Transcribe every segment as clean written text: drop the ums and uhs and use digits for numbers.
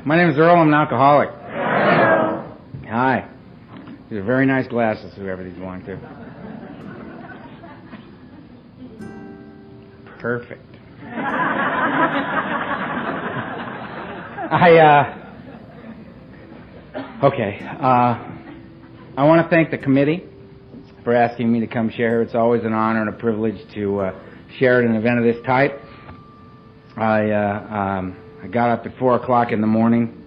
My name is Earl. I'm an alcoholic. Hi. These are very nice glasses, whoever these belong to. Perfect. I want to thank the committee for asking me to come share. It's always an honor and a privilege to share at an event of this type. I got up at 4 o'clock in the morning,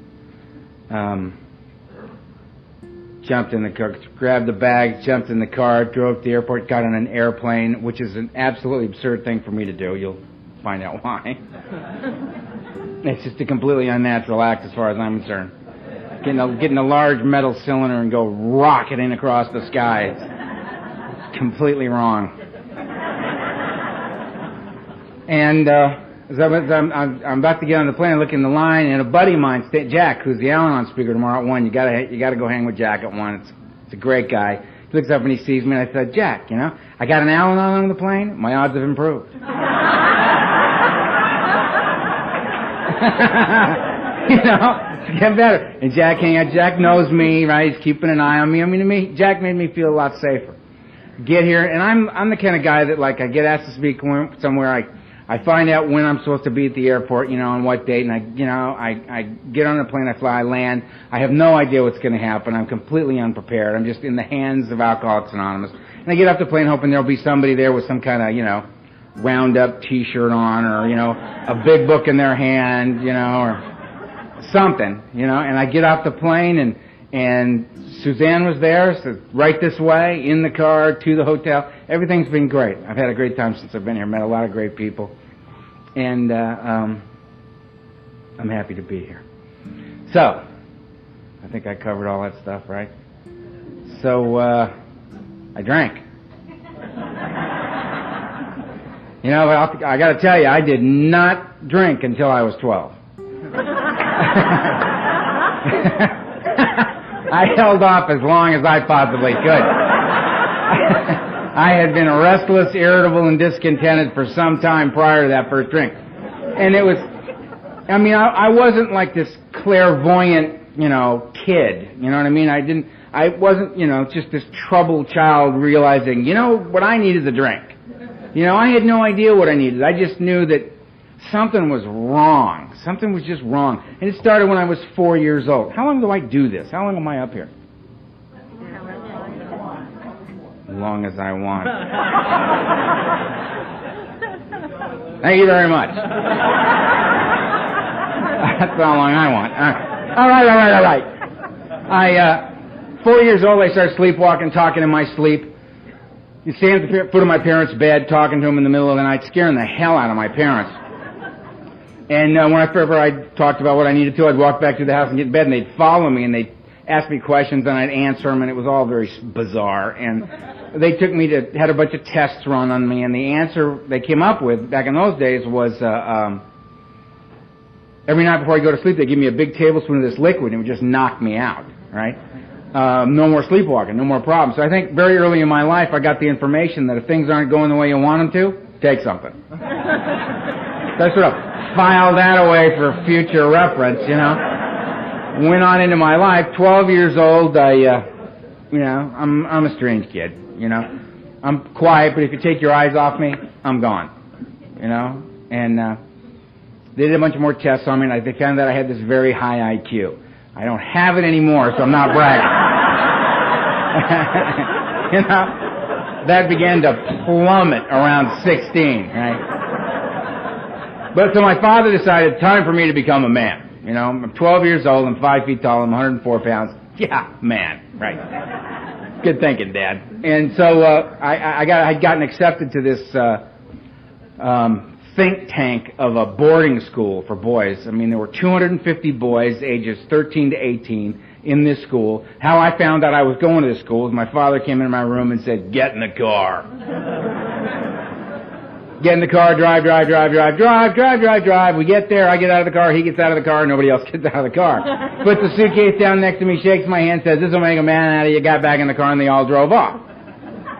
jumped in the car, grabbed the bag, jumped in the car, drove to the airport, got on an airplane, which is an absolutely absurd thing for me to do. You'll find out why. It's just a completely unnatural act as far as I'm concerned. Getting a large metal cylinder and go rocketing across the sky. It's completely wrong. And as I'm about to get on the plane, I look in the line, and a buddy of mine, Jack, who's the Al-Anon speaker tomorrow at 1, you gotta go hang with Jack at 1. It's a great guy. He looks up and he sees me, and I said, Jack, I got an Al-Anon on the plane. My odds have improved. It's getting better. And Jack knows me, right? He's keeping an eye on me. I mean, to me, Jack made me feel a lot safer. Get here, and I'm the kind of guy that, like, I get asked to speak somewhere, I find out when I'm supposed to be at the airport, on what date, and I get on the plane, I fly, I land. I have no idea what's going to happen. I'm completely unprepared. I'm just in the hands of Alcoholics Anonymous. And I get off the plane hoping there'll be somebody there with some kind of, Roundup T-shirt on, or, a big book in their hand, or something, and I get off the plane, and Suzanne was there, so right this way, in the car, to the hotel. Everything's been great. I've had a great time since I've been here, met a lot of great people, and I'm happy to be here. So, I think I covered all that stuff, right? So, I drank. But I got to tell you, I did not drink until I was 12. I held off as long as I possibly could. I had been restless, irritable, and discontented for some time prior to that first drink. And it was, I wasn't like this clairvoyant, kid. You know what I mean? I wasn't, just this troubled child realizing, what I need is a drink. I had no idea what I needed. I just knew that something was wrong. Something was just wrong. And it started when I was 4 years old. How long do I do this? How long am I up here? As long as I want. Thank you very much. That's how long I want. All right. 4 years old, I started sleepwalking, talking in my sleep. You stand at the foot of my parents' bed, talking to them in the middle of the night, scaring the hell out of my parents. And whenever I talked about what I needed to, I'd walk back to the house and get in bed, and they'd follow me, and they'd ask me questions, and I'd answer them, and it was all very bizarre. And they took me had a bunch of tests run on me, and the answer they came up with back in those days was every night before I go to sleep, they give me a big tablespoon of this liquid, and it would just knock me out, right? No more sleepwalking, no more problems. So I think very early in my life, I got the information that if things aren't going the way you want them to, take something. So I sort of filed that away for future reference, Went on into my life. 12 years old, I'm a strange kid, I'm quiet, but if you take your eyes off me, I'm gone, And they did a bunch of more tests on me, and they found that I had this very high IQ. I don't have it anymore, so I'm not bragging. That began to plummet around 16, right? But so my father decided, time for me to become a man. I'm 12 years old, I'm 5 feet tall, I'm 104 pounds. Yeah, man, right. Good thinking, Dad. And so I'd gotten accepted to this think tank of a boarding school for boys. There were 250 boys, ages 13 to 18, in this school. How I found out I was going to this school is my father came into my room and said, "Get in the car." Get in the car, drive. We get there, I get out of the car, he gets out of the car, nobody else gets out of the car. Puts the suitcase down next to me, shakes my hand, says, "This will make a man out of you." Got back in the car, and they all drove off.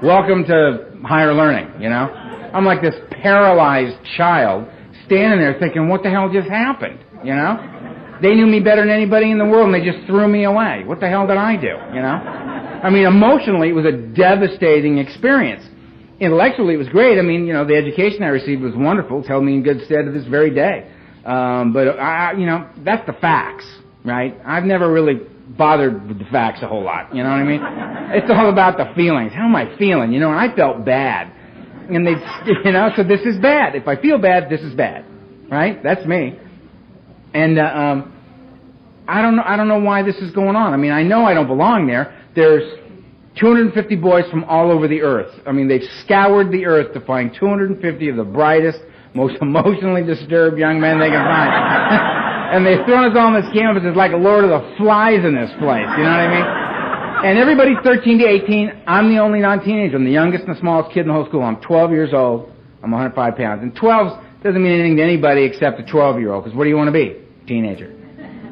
Welcome to higher learning, I'm like this paralyzed child standing there thinking, what the hell just happened, They knew me better than anybody in the world, and they just threw me away. What the hell did I do, you know? I mean, emotionally, it was a devastating experience. Intellectually, it was great. I mean, you know, the education I received was wonderful. It's held me in good stead to this very day. But you know, that's the facts, right? I've never really bothered with the facts a whole lot, you know what I mean? It's all about the feelings. How am I feeling, you know? And I felt bad. And they, you know, so this is bad. If I feel bad, this is bad, right? That's me. And I don't know why this is going on. I mean, I know I don't belong there. There's 250 boys from all over the earth. I mean, they've scoured the earth to find 250 of the brightest, most emotionally disturbed young men they can find. And they've thrown us all on this campus. It's like a Lord of the Flies in this place, you know what I mean? And everybody's 13 to 18. I'm the only non-teenager. I'm the youngest and the smallest kid in the whole school. I'm 12 years old. I'm 105 pounds. And 12 doesn't mean anything to anybody except a 12-year-old, because what do you want to be? Teenager.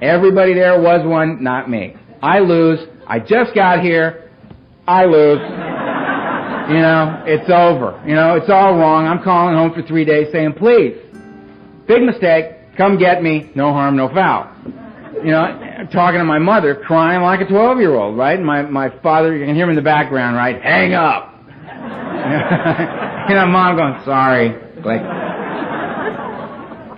Everybody there was one, not me. I lose. I just got here. I lose. You know, it's over. You know, it's all wrong. I'm calling home for 3 days saying, please, big mistake, come get me, no harm, no foul. You know, talking to my mother, crying like a 12-year-old, right? And my father, you can hear him in the background, right? Hang up. You know, Mom going, sorry. Like,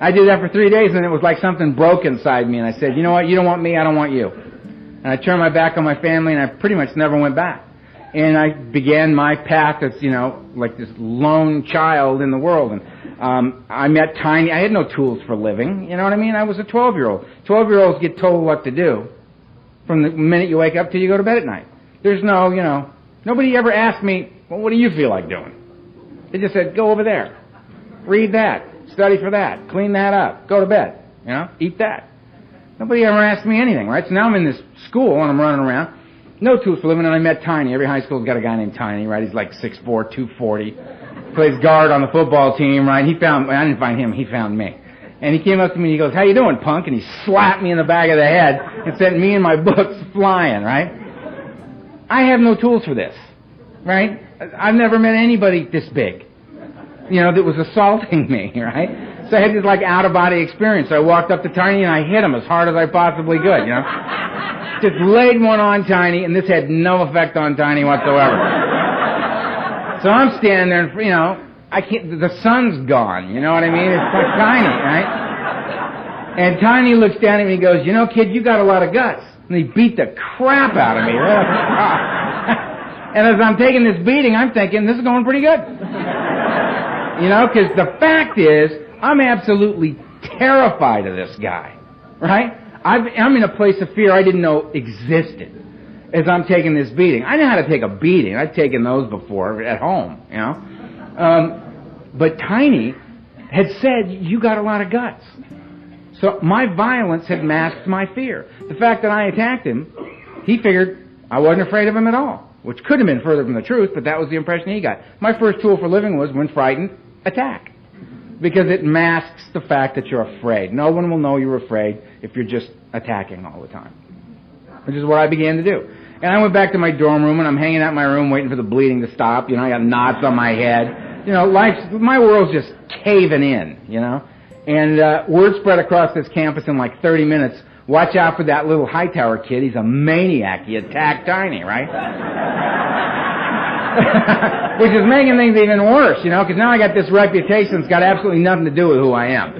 I did that for 3 days, and it was like something broke inside me, and I said, you know what, you don't want me, I don't want you. And I turned my back on my family, and I pretty much never went back. And I began my path as, you know, like this lone child in the world. And I met Tiny. I had no tools for living, you know what I mean? I was a 12-year-old. 12-year-olds get told what to do from the minute you wake up till you go to bed at night. There's no, you know, nobody ever asked me, well, what do you feel like doing? They just said, go over there, read that, study for that, clean that up, go to bed, you know, eat that. Nobody ever asked me anything, right? So now I'm in this school and I'm running around. No tools for living, and I met Tiny. Every high school's got a guy named Tiny, right? He's like 6'4", 240. Plays guard on the football team, right? I didn't find him, he found me. And he came up to me and he goes, how you doing, punk? And he slapped me in the back of the head and sent me and my books flying, right? I have no tools for this, right? I've never met anybody this big, you know, that was assaulting me, right? So I had this like out-of-body experience. So I walked up to Tiny and I hit him as hard as I possibly could, you know? Just laid one on Tiny, and this had no effect on Tiny whatsoever. So I'm standing there, and, you know, I can't, the sun's gone, you know what I mean? It's like Tiny, right? And Tiny looks down at me and he goes, you know, kid, you got a lot of guts. And he beat the crap out of me. And as I'm taking this beating, I'm thinking, this is going pretty good. You know, because the fact is, I'm absolutely terrified of this guy, right? I'm in a place of fear I didn't know existed as I'm taking this beating. I know how to take a beating. I've taken those before at home, you know. But Tiny had said, you got a lot of guts. So my violence had masked my fear. The fact that I attacked him, he figured I wasn't afraid of him at all, which could have been further from the truth, but that was the impression he got. My first tool for living was, when frightened, attack. Because it masks the fact that you're afraid. No one will know you're afraid if you're just attacking all the time. Which is what I began to do. And I went back to my dorm room, and I'm hanging out in my room waiting for the bleeding to stop. You know, I got knots on my head. You know, my world's just caving in, you know. And word spread across this campus in like 30 minutes. Watch out for that little Hightower kid. He's a maniac. He attacked Tiny, right? Which is making things even worse, you know, because now I got this reputation that's got absolutely nothing to do with who I am.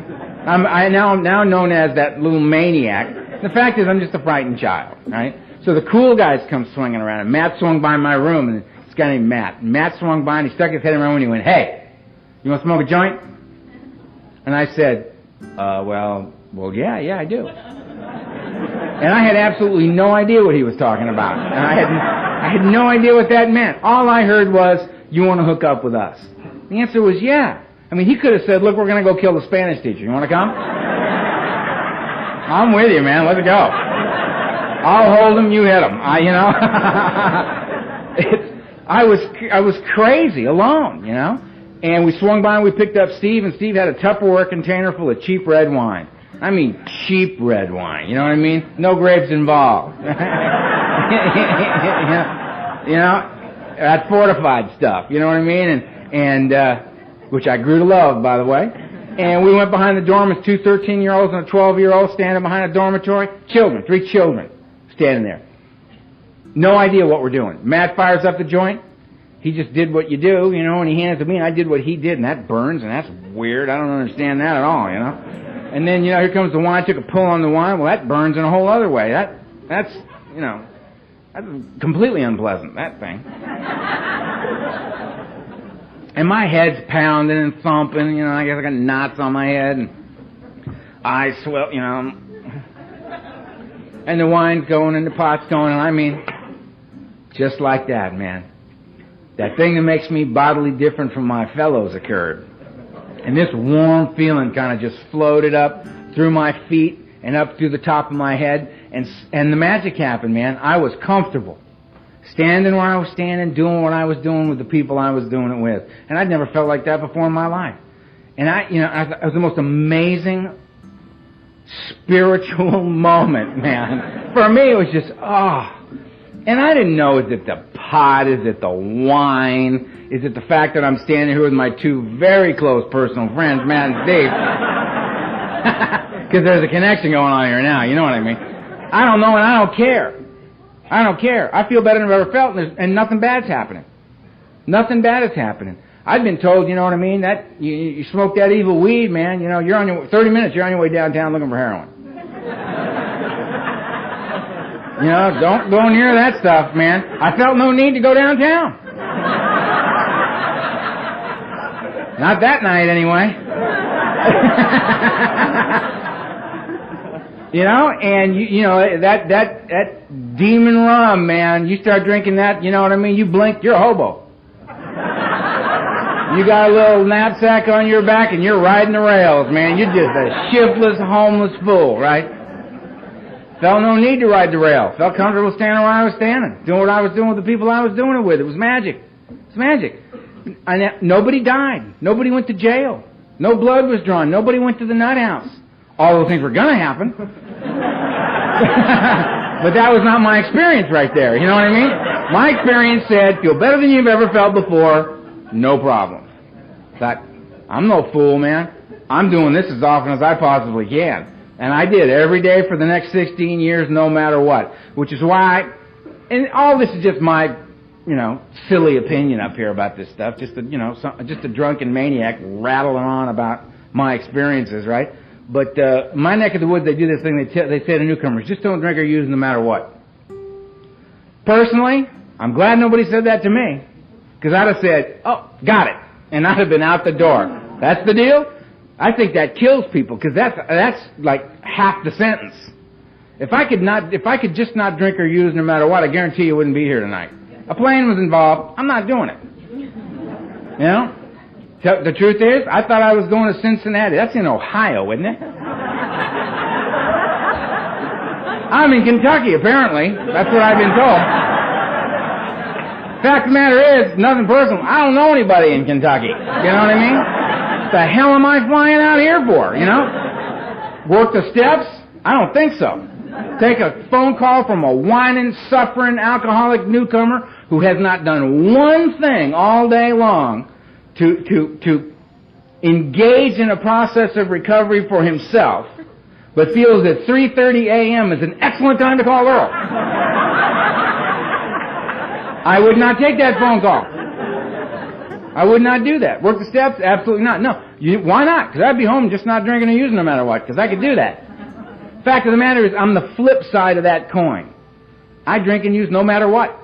I'm now known as that little maniac. The fact is, I'm just a frightened child, right? So the cool guys come swinging around, and Matt swung by my room, and this guy named Matt. And Matt swung by, and he stuck his head in my room, and he went, hey, you want to smoke a joint? And I said, well, yeah, I do. And I had absolutely no idea what he was talking about. And I had no idea what that meant. All I heard was, you want to hook up with us? The answer was, yeah. I mean, he could have said, look, we're going to go kill the Spanish teacher. You want to come? I'm with you, man. Let's go. I'll hold him, you hit him. You know? I was crazy, alone, you know? And we swung by and we picked up Steve, and Steve had a Tupperware container full of cheap red wine. I mean, cheap red wine, you know what I mean? No grapes involved. You know, that fortified stuff, you know what I mean? And which I grew to love, by the way. And we went behind the dorm as 2 13-year-olds and a 12-year-old standing behind a dormitory. Children, 3 children standing there. No idea what we're doing. Matt fires up the joint. He just did what you do, you know, and he handed it to me, and I did what he did, and that burns, and that's weird. I don't understand that at all, you know. And then, you know, here comes the wine. I took a pull on the wine. Well, that burns in a whole other way. That's, you know, that's completely unpleasant, that thing. And my head's pounding and thumping, you know, I guess I got knots on my head, and eyes swell, you know. And the wine's going, and the pot's going, and I mean, just like that, man. That thing that makes me bodily different from my fellows occurred. And this warm feeling kind of just floated up through my feet and up through the top of my head. And the magic happened, man. I was comfortable. Standing where I was standing, doing what I was doing with the people I was doing it with. And I'd never felt like that before in my life. And it was the most amazing spiritual moment, man. For me, it was just, oh. And I didn't know, is it the pot? Is it the wine? Is it the fact that I'm standing here with my 2 very close personal friends, Matt and Steve? Because there's a connection going on here now, you know what I mean? I don't know, and I don't care. I don't care. I feel better than I've ever felt, and nothing bad's happening. Nothing bad is happening. I've been told, you know what I mean, that you smoke that evil weed, man, you know, you're on your 30 minutes, you're on your way downtown looking for heroin. You know, don't go near that stuff, man. I felt no need to go downtown. Not that night, anyway. You know, and you know that demon rum, man. You start drinking that, you know what I mean? You blink, you're a hobo. You got a little knapsack on your back, and you're riding the rails, man. You're just a shiftless, homeless fool, right? Felt no need to ride the rail. Felt comfortable standing where I was standing, doing what I was doing with the people I was doing it with. It was magic. It's magic. Nobody died. Nobody went to jail. No blood was drawn. Nobody went to the nut house. All those things were going to happen. But that was not my experience right there. You know what I mean? My experience said, feel better than you've ever felt before, no problem. Thought, I'm no fool, man. I'm doing this as often as I possibly can. And I did every day for the next 16 years, no matter what. Which is why, and all this is just my, you know, silly opinion up here about this stuff. Just a drunken maniac rattling on about my experiences, right? But my neck of the woods, they do this thing. They say to newcomers, just don't drink or use no matter what. Personally, I'm glad nobody said that to me, because I'd have said, oh, got it, and I'd have been out the door. That's the deal? I think that kills people, because that's like half the sentence. If I could just not drink or use no matter what, I guarantee you wouldn't be here tonight. A plane was involved. I'm not doing it. You know? The truth is, I thought I was going to Cincinnati. That's in Ohio, isn't it? I'm in Kentucky, apparently. That's what I've been told. Fact of the matter is, nothing personal. I don't know anybody in Kentucky. You know what I mean? What the hell am I flying out here for, you know? Work the steps? I don't think so. Take a phone call from a whining, suffering, alcoholic newcomer who has not done one thing all day long to engage in a process of recovery for himself, but feels that 3:30 a.m. is an excellent time to call Earl. I would not take that phone call. I would not do that. Work the steps? Absolutely not. No. Why not? Because I'd be home just not drinking or using no matter what, because I could do that. Fact of the matter is, I'm the flip side of that coin. I drink and use no matter what.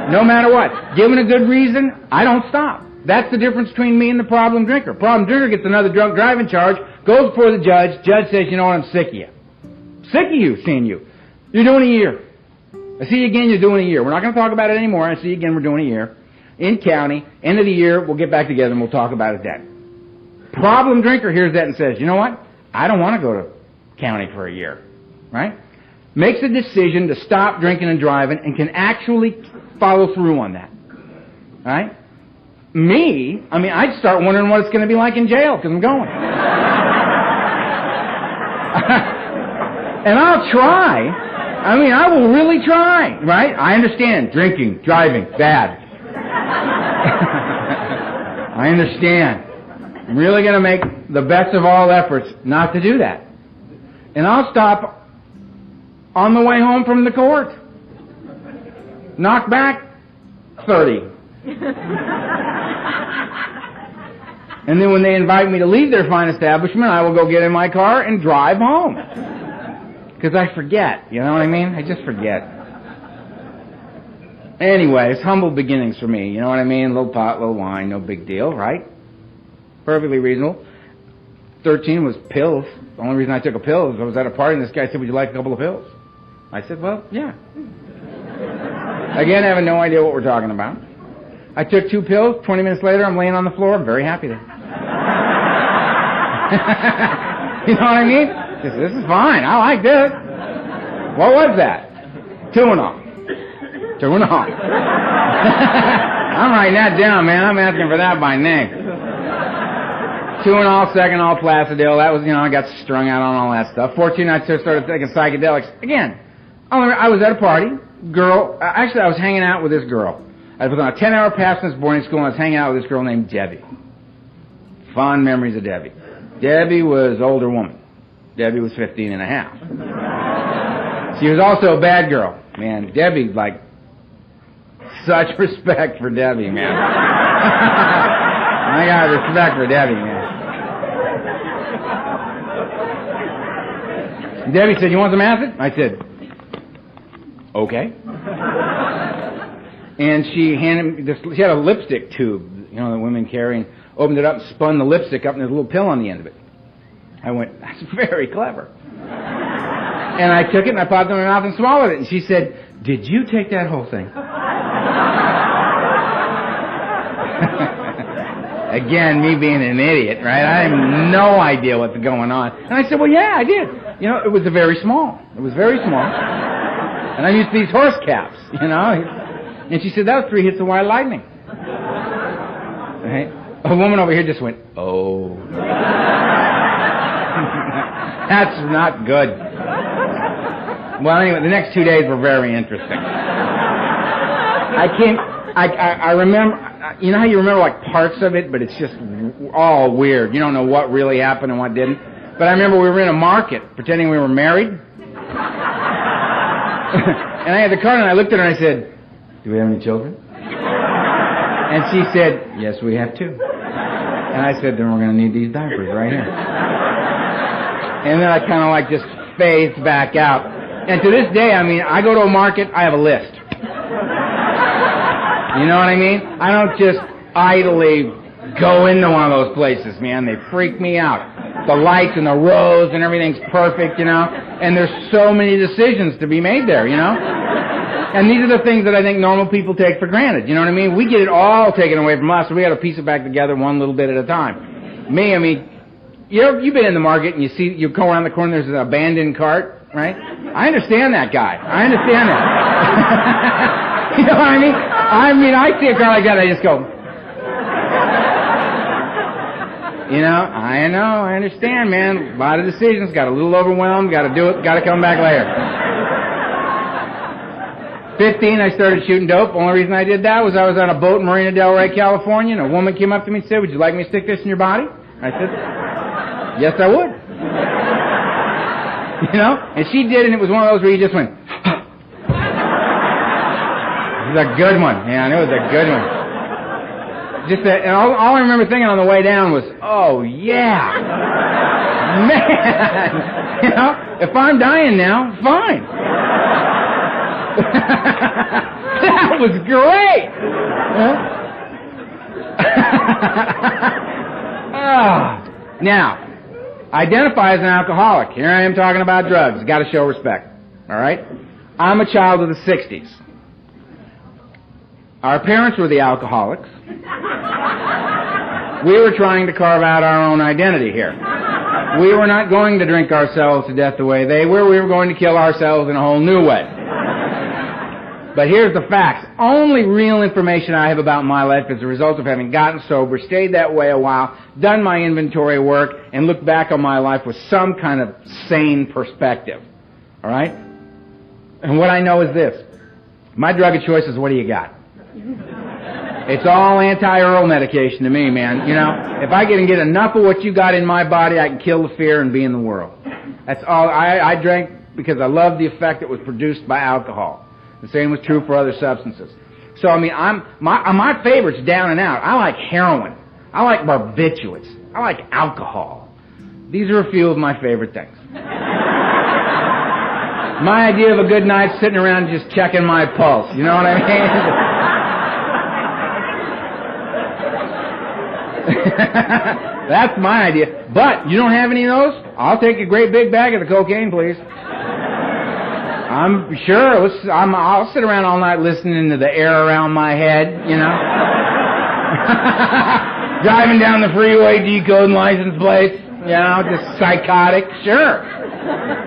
No matter what. Given a good reason, I don't stop. That's the difference between me and the problem drinker. Problem drinker gets another drunk driving charge, goes before the judge. Judge says, you know what, I'm sick of you. Sick of you, seeing you. You're doing a year. I see you again, you're doing a year. We're not going to talk about it anymore. I see you again, we're doing a year. In county, end of the year, we'll get back together and we'll talk about it then. Problem drinker hears that and says, you know what, I don't want to go to county for a year. Right? Makes a decision to stop drinking and driving and can actually follow through on that. Right? Me, I mean, I'd start wondering what it's going to be like in jail, because I'm going. And I'll try. I mean, I will really try, right? I understand drinking, driving, bad. I understand. I'm really going to make the best of all efforts not to do that. And I'll stop on the way home from the court. Knock back 30. And then when they invite me to leave their fine establishment, I will go get in my car and drive home. Because I forget, you know what I mean? I just forget. Anyways, humble beginnings for me, you know what I mean? Little pot, little wine, no big deal, right? Perfectly reasonable. 13 was pills. The only reason I took a pill is I was at a party and this guy said, would you like a couple of pills? I said, well, yeah. Again, having no idea what we're talking about. I took 2 pills. 20 minutes later, I'm laying on the floor. I'm very happy there. You know what I mean? This is fine. I like this. What was that? Tuinol. I'm writing that down, man. I'm asking for that by name. Tuinol, Seconal, Placidil. That was, I got strung out on all that stuff. 14, I started taking psychedelics. Again, I was at a party. Actually, I was hanging out with this girl. I was on a 10-hour pass in this boarding school, and I was hanging out with this girl named Debbie. Fond memories of Debbie. Debbie was an older woman. Debbie was 15 and a half. She was also a bad girl. Man, Debbie, such respect for Debbie, man. I got respect for Debbie, man. Debbie said, you want some acid? I said, okay. And she handed me this, she had a lipstick tube, that women carry, and opened it up and spun the lipstick up, and there's a little pill on the end of it. I went, that's very clever. And I took it, and I popped it in my mouth and swallowed it. And she said, did you take that whole thing? Again, me being an idiot, right? I have no idea what's going on. And I said, well, yeah, I did. It was very small. It was very small. And I'm used to these horse caps, And she said, that was 3 hits of white lightning. Right? A woman over here just went, oh. That's not good. Well, anyway, the next 2 days were very interesting. I remember, how you remember parts of it, but it's just all weird. You don't know what really happened and what didn't. But I remember we were in a market pretending we were married. And I had the card and I looked at her and I said, do we have any children? And she said, yes, we have 2. And I said, then we're going to need these diapers right here. And then I kind of just phased back out. And to this day, I go to a market, I have a list. You know what I mean? I don't just idly go into one of those places, man. They freak me out. The lights and the rows and everything's perfect, And there's so many decisions to be made there, And these are the things that I think normal people take for granted, you know what I mean? We get it all taken away from us, so we got to piece it back together one little bit at a time. You've been in the market and you go around the corner, there's an abandoned cart, right? I understand that guy. I understand that. You know what I mean? I see a car like that, I just go, I know, I understand, man. A lot of decisions, got a little overwhelmed, got to do it, got to come back later. 15, I started shooting dope. Only reason I did that was I was on a boat in Marina Del Rey, California, and a woman came up to me and said, would you like me to stick this in your body? I said, yes, I would. And she did, and it was one of those where you just went, it was a good one, man. It was a good one. And all I remember thinking on the way down was, oh, yeah. Man. If I'm dying now, fine. That was great. Now, identify as an alcoholic. Here I am talking about drugs. Got to show respect. All right? I'm a child of the 60s. Our parents were the alcoholics. We were trying to carve out our own identity here. We were not going to drink ourselves to death the way they were. We were going to kill ourselves in a whole new way. But here's the facts. Only real information I have about my life is a result of having gotten sober, stayed that way a while, done my inventory work, and looked back on my life with some kind of sane perspective. All right? And what I know is this. My drug of choice is, what do you got? It's all anti-Earl medication to me, man. You know, if I can get enough of what you got in my body, I can kill the fear and be in the world. That's all. I drank because I loved the effect that was produced by alcohol. The same was true for other substances. So, I mean, my favorite's down and out. I like heroin. I like barbiturates. I like alcohol. These are a few of my favorite things. My idea of a good night sitting around just checking my pulse. You know what I mean? That's my idea. But you don't have any of those? I'll take a great big bag of the cocaine, please. I'm sure. I'll sit around all night listening to the air around my head, you know. Driving down the freeway, decoding license plates, you know, just psychotic. Sure.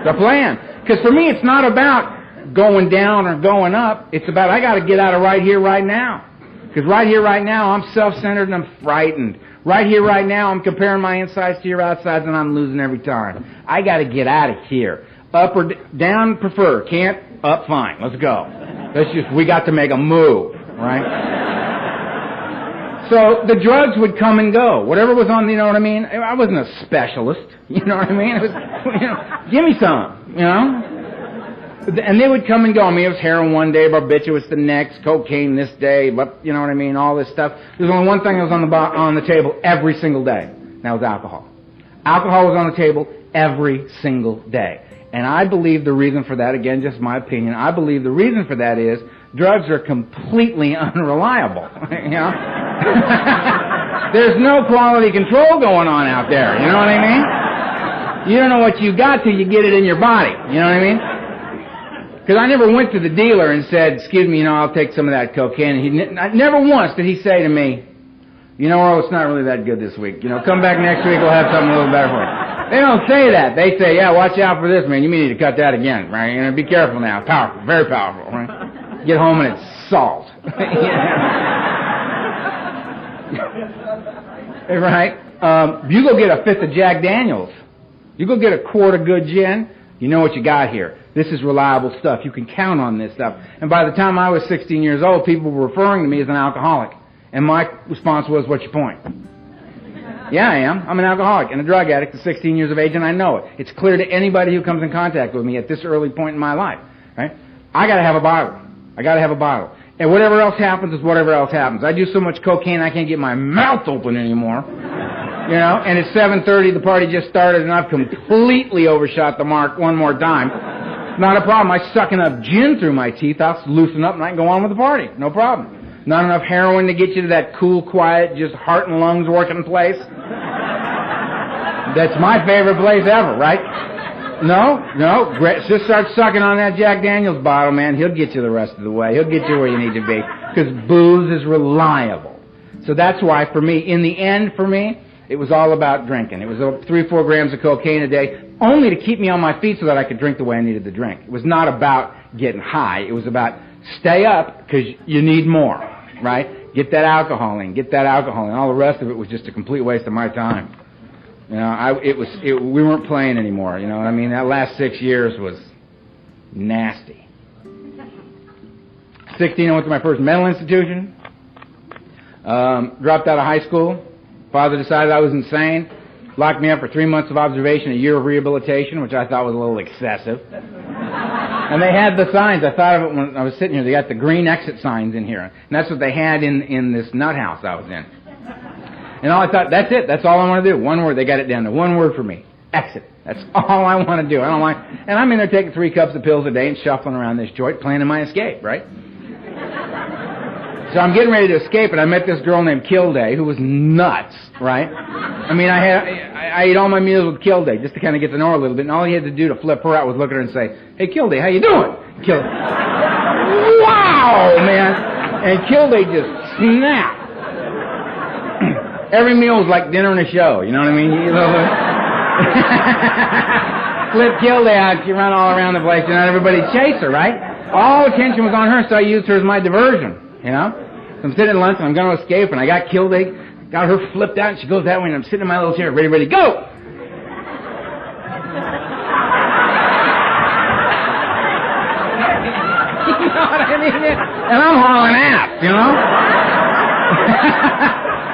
The plan. Because for me, it's not about going down or going up. It's about I got to get out of right here, right now. Because right here, right now, I'm self-centered and I'm frightened. Right here, right now, I'm comparing my insides to your outsides and I'm losing every time. I got to get out of here. Up or down, prefer. Can't? Up, fine. Let's go. We got to make a move, right? So the drugs would come and go. Whatever was on, you know what I mean? I wasn't a specialist, you know what I mean? It was, you know, give me some, you know? And they would come and go. I mean, it was heroin one day, barbiturates the next, cocaine this day, but you know what I mean? All this stuff. There's only one thing that was on the table every single day. And that was alcohol. Alcohol was on the table every single day. And I believe the reason for that, again, just my opinion, I believe the reason for that is drugs are completely unreliable. You know? There's no quality control going on out there. You know what I mean? You don't know what you got till you get it in your body. You know what I mean? Because I never went to the dealer and said, excuse me, you know, I'll take some of that cocaine. And never once did he say to me, you know, Earl, it's not really that good this week. You know, come back next week, we'll have something a little better for you. They don't say that. They say, yeah, watch out for this, man. You may need to cut that again, right? You know, be careful now. Powerful, very powerful, right? Get home and it's salt. Right? You go get a fifth of Jack Daniels. You go get a quart of good gin. You know what you got here. This is reliable stuff. You can count on this stuff. And by the time I was 16 years old, people were referring to me as an alcoholic. And my response was, what's your point? Yeah, I am. I'm an alcoholic and a drug addict at 16 years of age, and I know it. It's clear to anybody who comes in contact with me at this early point in my life. Right? I got to have a bottle. I got to have a bottle. And whatever else happens is whatever else happens. I do so much cocaine I can't get my mouth open anymore. You know, and it's 7:30, the party just started, and I've completely overshot the mark one more time. Not a problem. I suck enough gin through my teeth, I'll loosen up and I can go on with the party. No problem. Not enough heroin to get you to that cool, quiet, just heart and lungs working place. That's my favorite place ever, right? No. Just start sucking on that Jack Daniels bottle, man. He'll get you the rest of the way. He'll get you where you need to be. Because booze is reliable. So that's why, for me, in the end, for me, it was all about drinking. It was 3-4 grams of cocaine a day, only to keep me on my feet so that I could drink the way I needed to drink. It was not about getting high. It was about stay up because you need more, right? Get that alcohol in. All the rest of it was just a complete waste of my time. You know, we weren't playing anymore. You know what I mean? That last 6 years was nasty. 16, I went to my first mental institution. Dropped out of high school. Father decided I was insane. Locked me up for 3 months of observation, a year of rehabilitation, which I thought was a little excessive. And they had the signs. I thought of it when I was sitting here. They got the green exit signs in here. And that's what they had in this nut house I was in. And I thought, that's it. That's all I want to do. One word. They got it down to one word for me. Exit. That's all I want to do. I don't like. And I'm in there taking 3 cups of pills a day and shuffling around this joint, planning my escape, right? So I'm getting ready to escape, and I met this girl named Kilday who was nuts, right? I mean, I ate all my meals with Kilday just to kind of get to know her a little bit, and all he had to do to flip her out was look at her and say, hey, Kilday, how you doing? Kilday. Wow, man. And Kilday just snapped. Every meal was like dinner and a show, you know what I mean? Flip Kilday out, she ran all around the place, and everybody chased her, right? All attention was on her, so I used her as my diversion, you know? So I'm sitting at lunch, and I'm going to escape, and I got Kilday, got her flipped out, and she goes that way, and I'm sitting in my little chair, ready, go! You know what I mean? And I'm hauling ass, you know?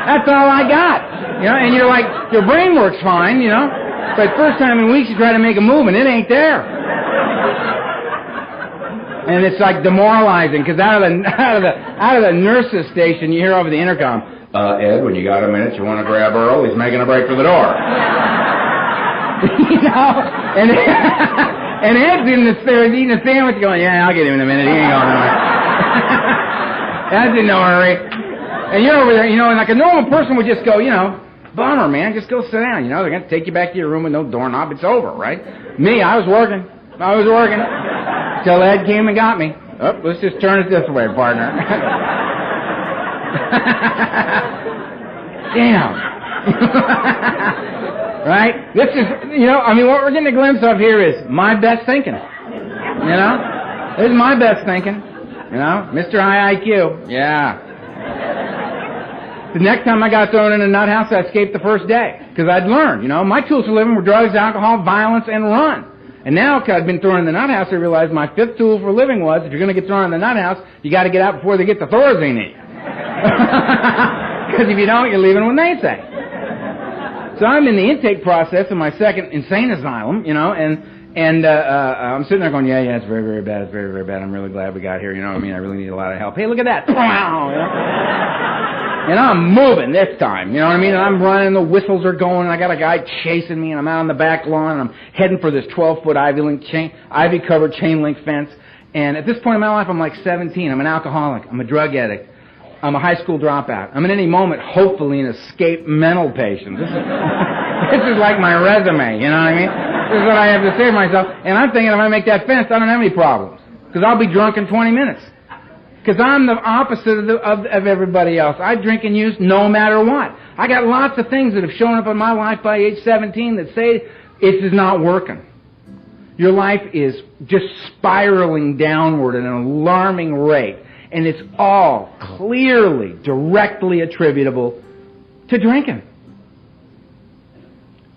That's all I got. You know, and you're like, your brain works fine, you know, but first time in weeks you try to make a move and it ain't there. And it's like demoralizing, because out of the nurse's station you hear over the intercom, Ed, when you got a minute, you want to grab Earl? He's making a break for the door. You know, and Ed's eating a sandwich going, yeah, I'll get him in a minute. He ain't going nowhere. That's in no hurry. And you're over there, you know, and like a normal person would just go, you know, bummer, man, just go sit down. You know, they're going to take you back to your room with no doorknob. It's over, right? Me, I was working. Till Ed came and got me. Oh, let's just turn it this way, partner. Damn. Right? This is, you know, I mean, what we're getting a glimpse of here is my best thinking. You know? This is my best thinking. You know? Mr. High IQ. Yeah. The next time I got thrown in a nut house, I escaped the first day. Because I'd learned, you know, my tools for living were drugs, alcohol, violence, and run. And now, because I'd been thrown in the nut house, I realized my fifth tool for living was, if you're going to get thrown in the nut house, you got to get out before they get the Thorazine. Because if you don't, you're leaving with naysay. So I'm in the intake process of my second insane asylum, you know, and I'm sitting there going, yeah, it's very, very bad. It's very, very bad. I'm really glad we got here. You know what I mean? I really need a lot of help. Hey, look at that. And I'm moving this time. You know what I mean? And I'm running. The whistles are going. And I got a guy chasing me. And I'm out on the back lawn. And I'm heading for this 12-foot ivy-covered chain link fence. And at this point in my life, I'm like 17. I'm an alcoholic. I'm a drug addict. I'm a high school dropout. I'm at any moment, hopefully, an escaped mental patient. This is like my resume, you know what I mean? This is what I have to say to myself. And I'm thinking if I make that fence, I don't have any problems. Because I'll be drunk in 20 minutes. Because I'm the opposite of everybody else. I drink and use no matter what. I got lots of things that have shown up in my life by age 17 that say it is not working. Your life is just spiraling downward at an alarming rate. And it's all clearly, directly attributable to drinking.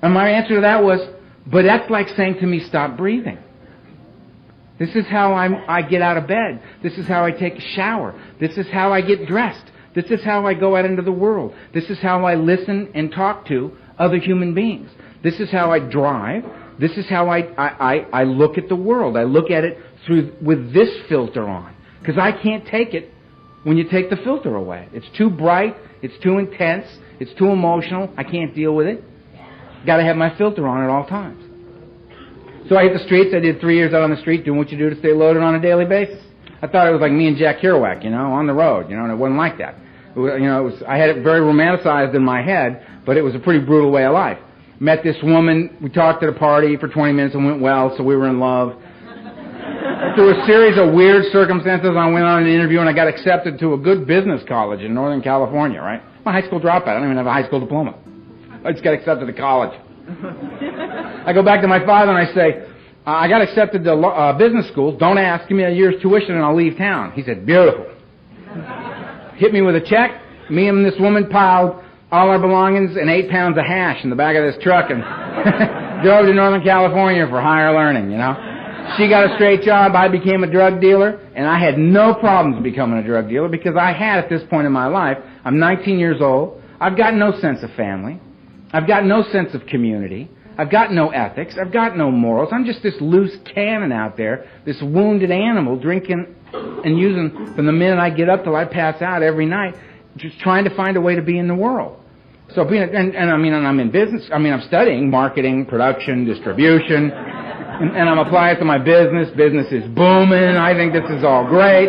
And my answer to that was, but that's like saying to me, stop breathing. This is how I get out of bed. This is how I take a shower. This is how I get dressed. This is how I go out into the world. This is how I listen and talk to other human beings. This is how I drive. This is how I look at the world. I look at it with this filter on. Because I can't take it when you take the filter away. It's too bright. It's too intense. It's too emotional. I can't deal with it. Got to have my filter on at all times. So I hit the streets. I did 3 years out on the street doing what you do to stay loaded on a daily basis. I thought it was like me and Jack Kerouac, you know, on the road, you know, and it wasn't like that. I had it very romanticized in my head, but it was a pretty brutal way of life. Met this woman. We talked at a party for 20 minutes and went well, so we were in love. Through a series of weird circumstances, I went on an interview and I got accepted to a good business college in Northern California, right? I'm a high school dropout. I don't even have a high school diploma. I just got accepted to college. I go back to my father and I say, I got accepted to business school. Don't ask. Give me a year's tuition and I'll leave town. He said, beautiful. Hit me with a check. Me and this woman piled all our belongings and 8 pounds of hash in the back of this truck and drove to Northern California for higher learning, you know. She got a straight job. I became a drug dealer, and I had no problems becoming a drug dealer because I had, at this point in my life, I'm 19 years old. I've got no sense of family. I've got no sense of community. I've got no ethics. I've got no morals. I'm just this loose cannon out there, this wounded animal, drinking and using from the minute I get up till I pass out every night, just trying to find a way to be in the world. So and I'm in business. I mean, I'm studying marketing, production, distribution. And I'm applying it to my business. Business is booming. I think this is all great.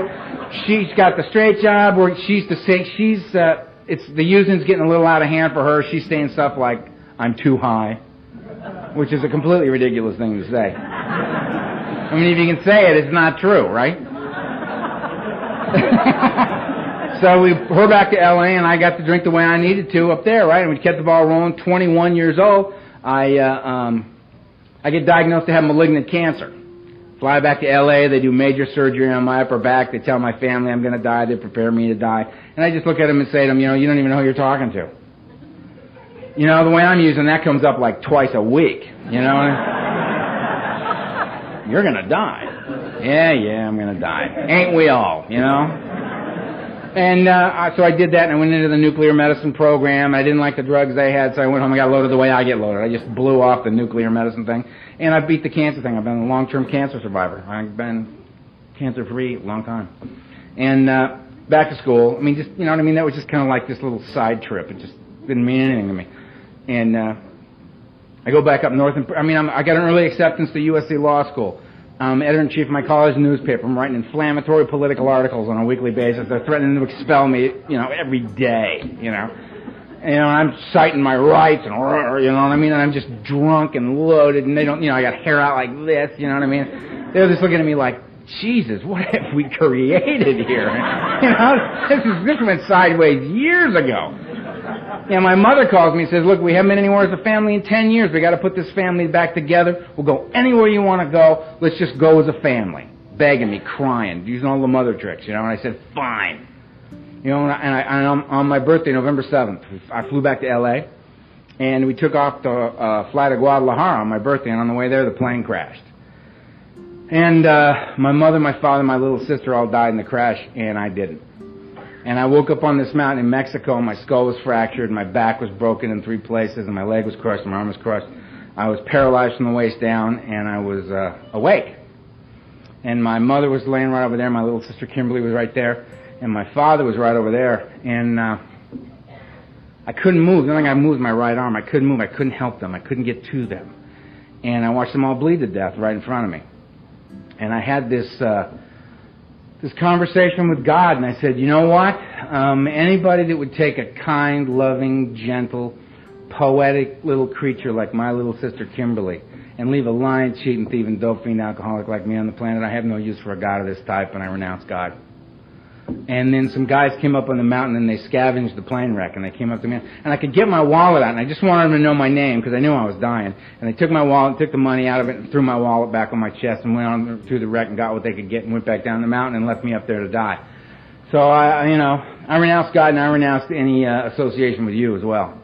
She's got the straight job where she's the using's getting a little out of hand for her. She's saying stuff like, I'm too high, which is a completely ridiculous thing to say. I mean, if you can say it, it's not true, right? So we're back to L.A., and I got to drink the way I needed to up there, right? And we kept the ball rolling. 21 years old, I get diagnosed to have malignant cancer. Fly back to L.A., they do major surgery on my upper back. They tell my family I'm going to die. They prepare me to die. And I just look at them and say to them, you know, you don't even know who you're talking to. You know, the way I'm using that comes up like twice a week, you know. You're going to die. Yeah, I'm going to die. Ain't we all, you know? And so I did that, and I went into the nuclear medicine program. I didn't like the drugs they had, so I went home and got loaded the way I get loaded. I just blew off the nuclear medicine thing, and I beat the cancer thing. I've been a long-term cancer survivor. I've been cancer-free a long time. And back to school. I mean, just, you know what I mean? That was just kind of like this little side trip. It just didn't mean anything to me. And I go back up north, and I got an early acceptance to USC Law School. Editor-in-chief of my college newspaper. I'm writing inflammatory political articles on a weekly basis. They're threatening to expel me, every day, And I'm citing my rights, and you know what I mean? And I'm just drunk and loaded, and they don't, I got hair out like this, you know what I mean? They're just looking at me like, Jesus, what have we created here? This went sideways years ago. My mother calls me and says, look, we haven't been anywhere as a family in 10 years. We got to put this family back together. We'll go anywhere you want to go. Let's just go as a family. Begging me, crying, using all the mother tricks, and I said, fine. And on my birthday, November 7th, I flew back to L.A., and we took off the flight to Guadalajara on my birthday, and on the way there, the plane crashed. And my mother, my father, my little sister all died in the crash, and I didn't. And I woke up on this mountain in Mexico, and my skull was fractured, and my back was broken in 3 places, and my leg was crushed, and my arm was crushed. I was paralyzed from the waist down, and I was awake. And my mother was laying right over there, my little sister Kimberly was right there, and my father was right over there, and I couldn't move. The only thing I moved was my right arm. I couldn't move. I couldn't help them. I couldn't get to them. And I watched them all bleed to death right in front of me. And I had this conversation with God, and I said, you know what? Anybody that would take a kind, loving, gentle, poetic little creature like my little sister Kimberly and leave a lying, cheating, thieving, dope fiend alcoholic like me on the planet, I have no use for a God of this type, and I renounce God. And then some guys came up on the mountain, and they scavenged the plane wreck, and they came up to me, and I could get my wallet out, and I just wanted them to know my name, because I knew I was dying. And they took my wallet, took the money out of it, and threw my wallet back on my chest, and went on through the wreck and got what they could get, and went back down the mountain and left me up there to die. So I renounced God, and I renounced any association with you as well.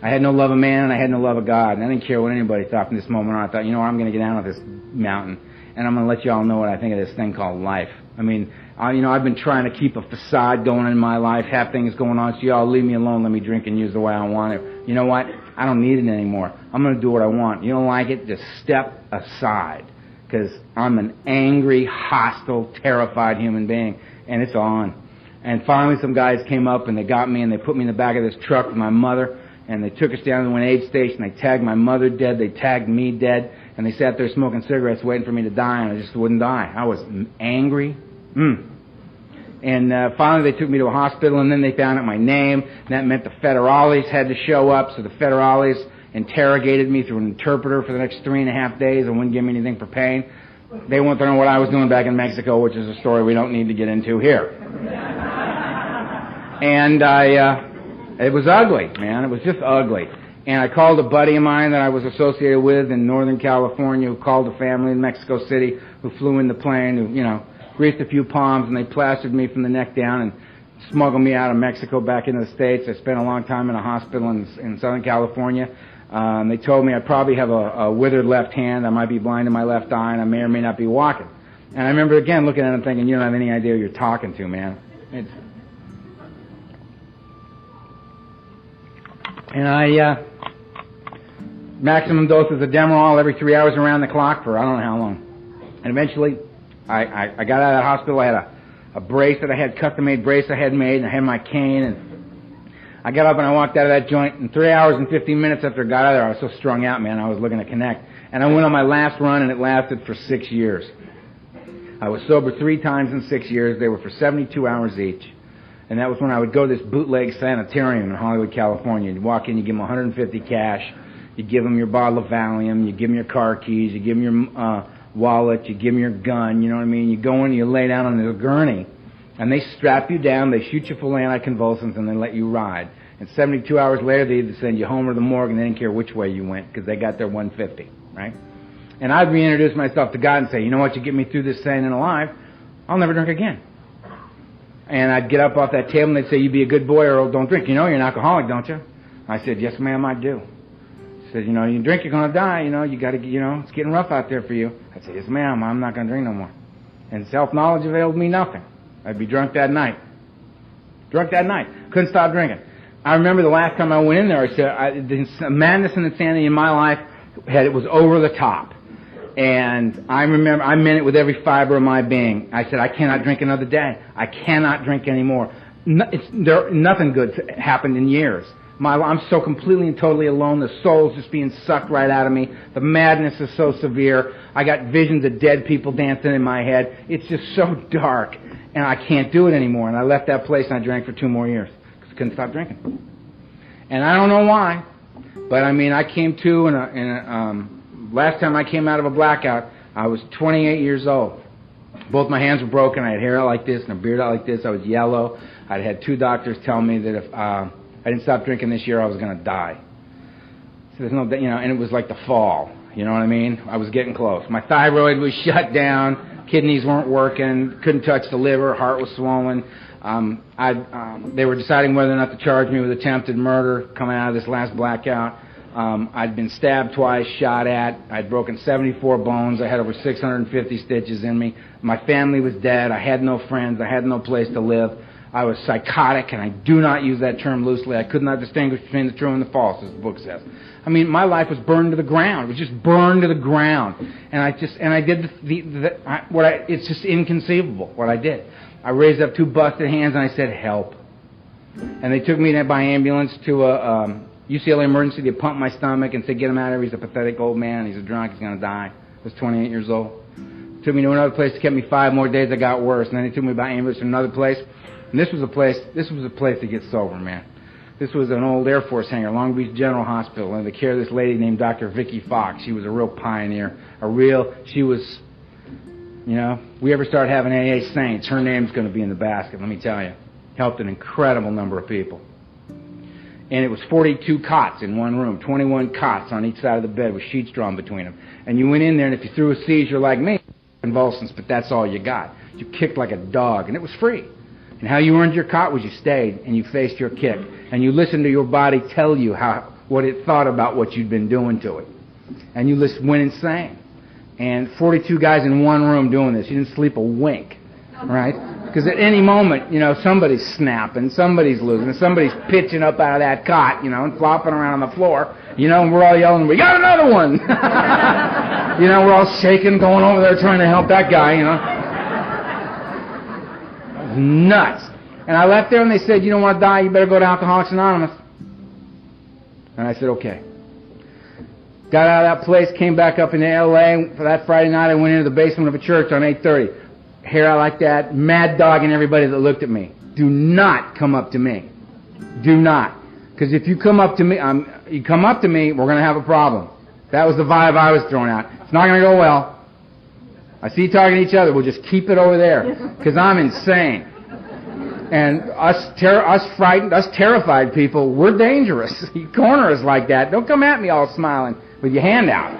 I had no love of man, and I had no love of God, and I didn't care what anybody thought from this moment on. I thought, I'm going to get down off this mountain, and I'm going to let you all know what I think of this thing called life. I've been trying to keep a facade going in my life, have things going on, so y'all leave me alone, let me drink and use the way I want it. You know what? I don't need it anymore. I'm going to do what I want. You don't like it? Just step aside, because I'm an angry, hostile, terrified human being, and it's on. And finally some guys came up, and they got me, and they put me in the back of this truck with my mother, and they took us down to an aid station. They tagged my mother dead. They tagged me dead, and they sat there smoking cigarettes waiting for me to die, and I just wouldn't die. I was angry. And finally they took me to a hospital, and then they found out my name, and that meant the federales had to show up, so the federales interrogated me through an interpreter for the next 3.5 days and wouldn't give me anything for pain. They wanted to know what I was doing back in Mexico, which is a story we don't need to get into here. And it was ugly, man. It was just ugly. And I called a buddy of mine that I was associated with in Northern California, who called a family in Mexico City, who flew in the plane, who, greased a few palms, and they plastered me from the neck down and smuggled me out of Mexico back into the States. I spent a long time in a hospital in Southern California. They told me I probably have a withered left hand, I might be blind in my left eye, and I may or may not be walking. And I remember, again, looking at him thinking, you don't have any idea who you're talking to, man. Maximum doses of Demerol every 3 hours around the clock for I don't know how long. And eventually, I got out of that hospital. I had a brace that I had, custom-made brace I had made, and I had my cane, and I got up and I walked out of that joint, and 3 hours and 15 minutes after I got out of there, I was so strung out, man, I was looking to connect. And I went on my last run, and it lasted for 6 years. I was sober 3 times in 6 years. They were for 72 hours each. And that was when I would go to this bootleg sanitarium in Hollywood, California. You'd walk in, you give them $150 cash, you give them your bottle of Valium, you give them your car keys, you give them your wallet, you give them your gun, you know what I mean? You go in, you lay down on the gurney, and they strap you down, they shoot you full of anticonvulsants, and they let you ride. And 72 hours later, they either send you home or the morgue, and they didn't care which way you went, because they got their 150, right? And I'd reintroduce myself to God and say, you know what, you get me through this sane and alive, I'll never drink again. And I'd get up off that table, and they'd say, you be a good boy, Earl, don't drink. You know you're an alcoholic, don't you? I said, yes, ma'am, I do. She said, you drink, you're going to die, you got to, it's getting rough out there for you. I said, yes, ma'am, I'm not going to drink no more. And self-knowledge availed me nothing. I'd be drunk that night. Drunk that night. Couldn't stop drinking. I remember the last time I went in there, I said, the madness and insanity in my life, it was over the top. And I remember, I meant it with every fiber of my being. I said, I cannot drink another day. I cannot drink anymore. Nothing good happened in years. I'm so completely and totally alone. The soul's just being sucked right out of me. The madness is so severe. I got visions of dead people dancing in my head. It's just so dark, and I can't do it anymore. And I left that place and I drank for 2 more years because I couldn't stop drinking. And I don't know why, but I mean, I came to, last time I came out of a blackout, I was 28 years old. Both my hands were broken. I had hair out like this and a beard out like this. I was yellow. I'd had 2 doctors tell me that if I didn't stop drinking this year, I was going to die. So there's no, and it was like the fall. You know what I mean? I was getting close. My thyroid was shut down. Kidneys weren't working. Couldn't touch the liver. Heart was swollen. They were deciding whether or not to charge me with attempted murder coming out of this last blackout. I'd been stabbed twice, shot at. I'd broken 74 bones. I had over 650 stitches in me. My family was dead. I had no friends. I had no place to live. I was psychotic, and I do not use that term loosely. I could not distinguish between the true and the false, as the book says. I mean, my life was burned to the ground. It was just burned to the ground. And I did it's just inconceivable what I did. I raised up 2 busted hands and I said, help. And they took me by ambulance to a UCLA emergency. They pumped my stomach and said, get him out of here. He's a pathetic old man. He's a drunk. He's going to die. I was 28 years old. Took me to another place. Kept me 5 more days. I got worse. And then they took me by ambulance to another place. And this was a place to get sober, man. This was an old Air Force hangar, Long Beach General Hospital, under the care of this lady named Dr. Vicki Fox. She was a real pioneer. She was, we ever start having AA saints, her name's going to be in the basket, let me tell you. Helped an incredible number of people. And it was 42 cots in one room, 21 cots on each side of the bed with sheets drawn between them. And you went in there, and if you threw a seizure like me, convulsions, but that's all you got. You kicked like a dog, and it was free. And how you earned your cot was you stayed and you faced your kick. And you listened to your body tell you what it thought about what you'd been doing to it. And you went insane. And 42 guys in one room doing this. You didn't sleep a wink, right? Because at any moment, somebody's snapping, somebody's losing, somebody's pitching up out of that cot, and flopping around on the floor. And we're all yelling, we got another one! We're all shaking, going over there trying to help that guy, nuts. And I left there and they said, you don't want to die, you better go to Alcoholics Anonymous. And I said, okay. Got out of that place, came back up into L.A. For that Friday night, I went into the basement of a church on 8:30. Hair out like that, mad dogging everybody that looked at me. Do not come up to me. Do not. Because if you come up to me, we're going to have a problem. That was the vibe I was throwing out. It's not going to go well. I see you talking to each other. We'll just keep it over there, because I'm insane. And us frightened, us terrified people, we're dangerous. You corner us like that. Don't come at me all smiling with your hand out.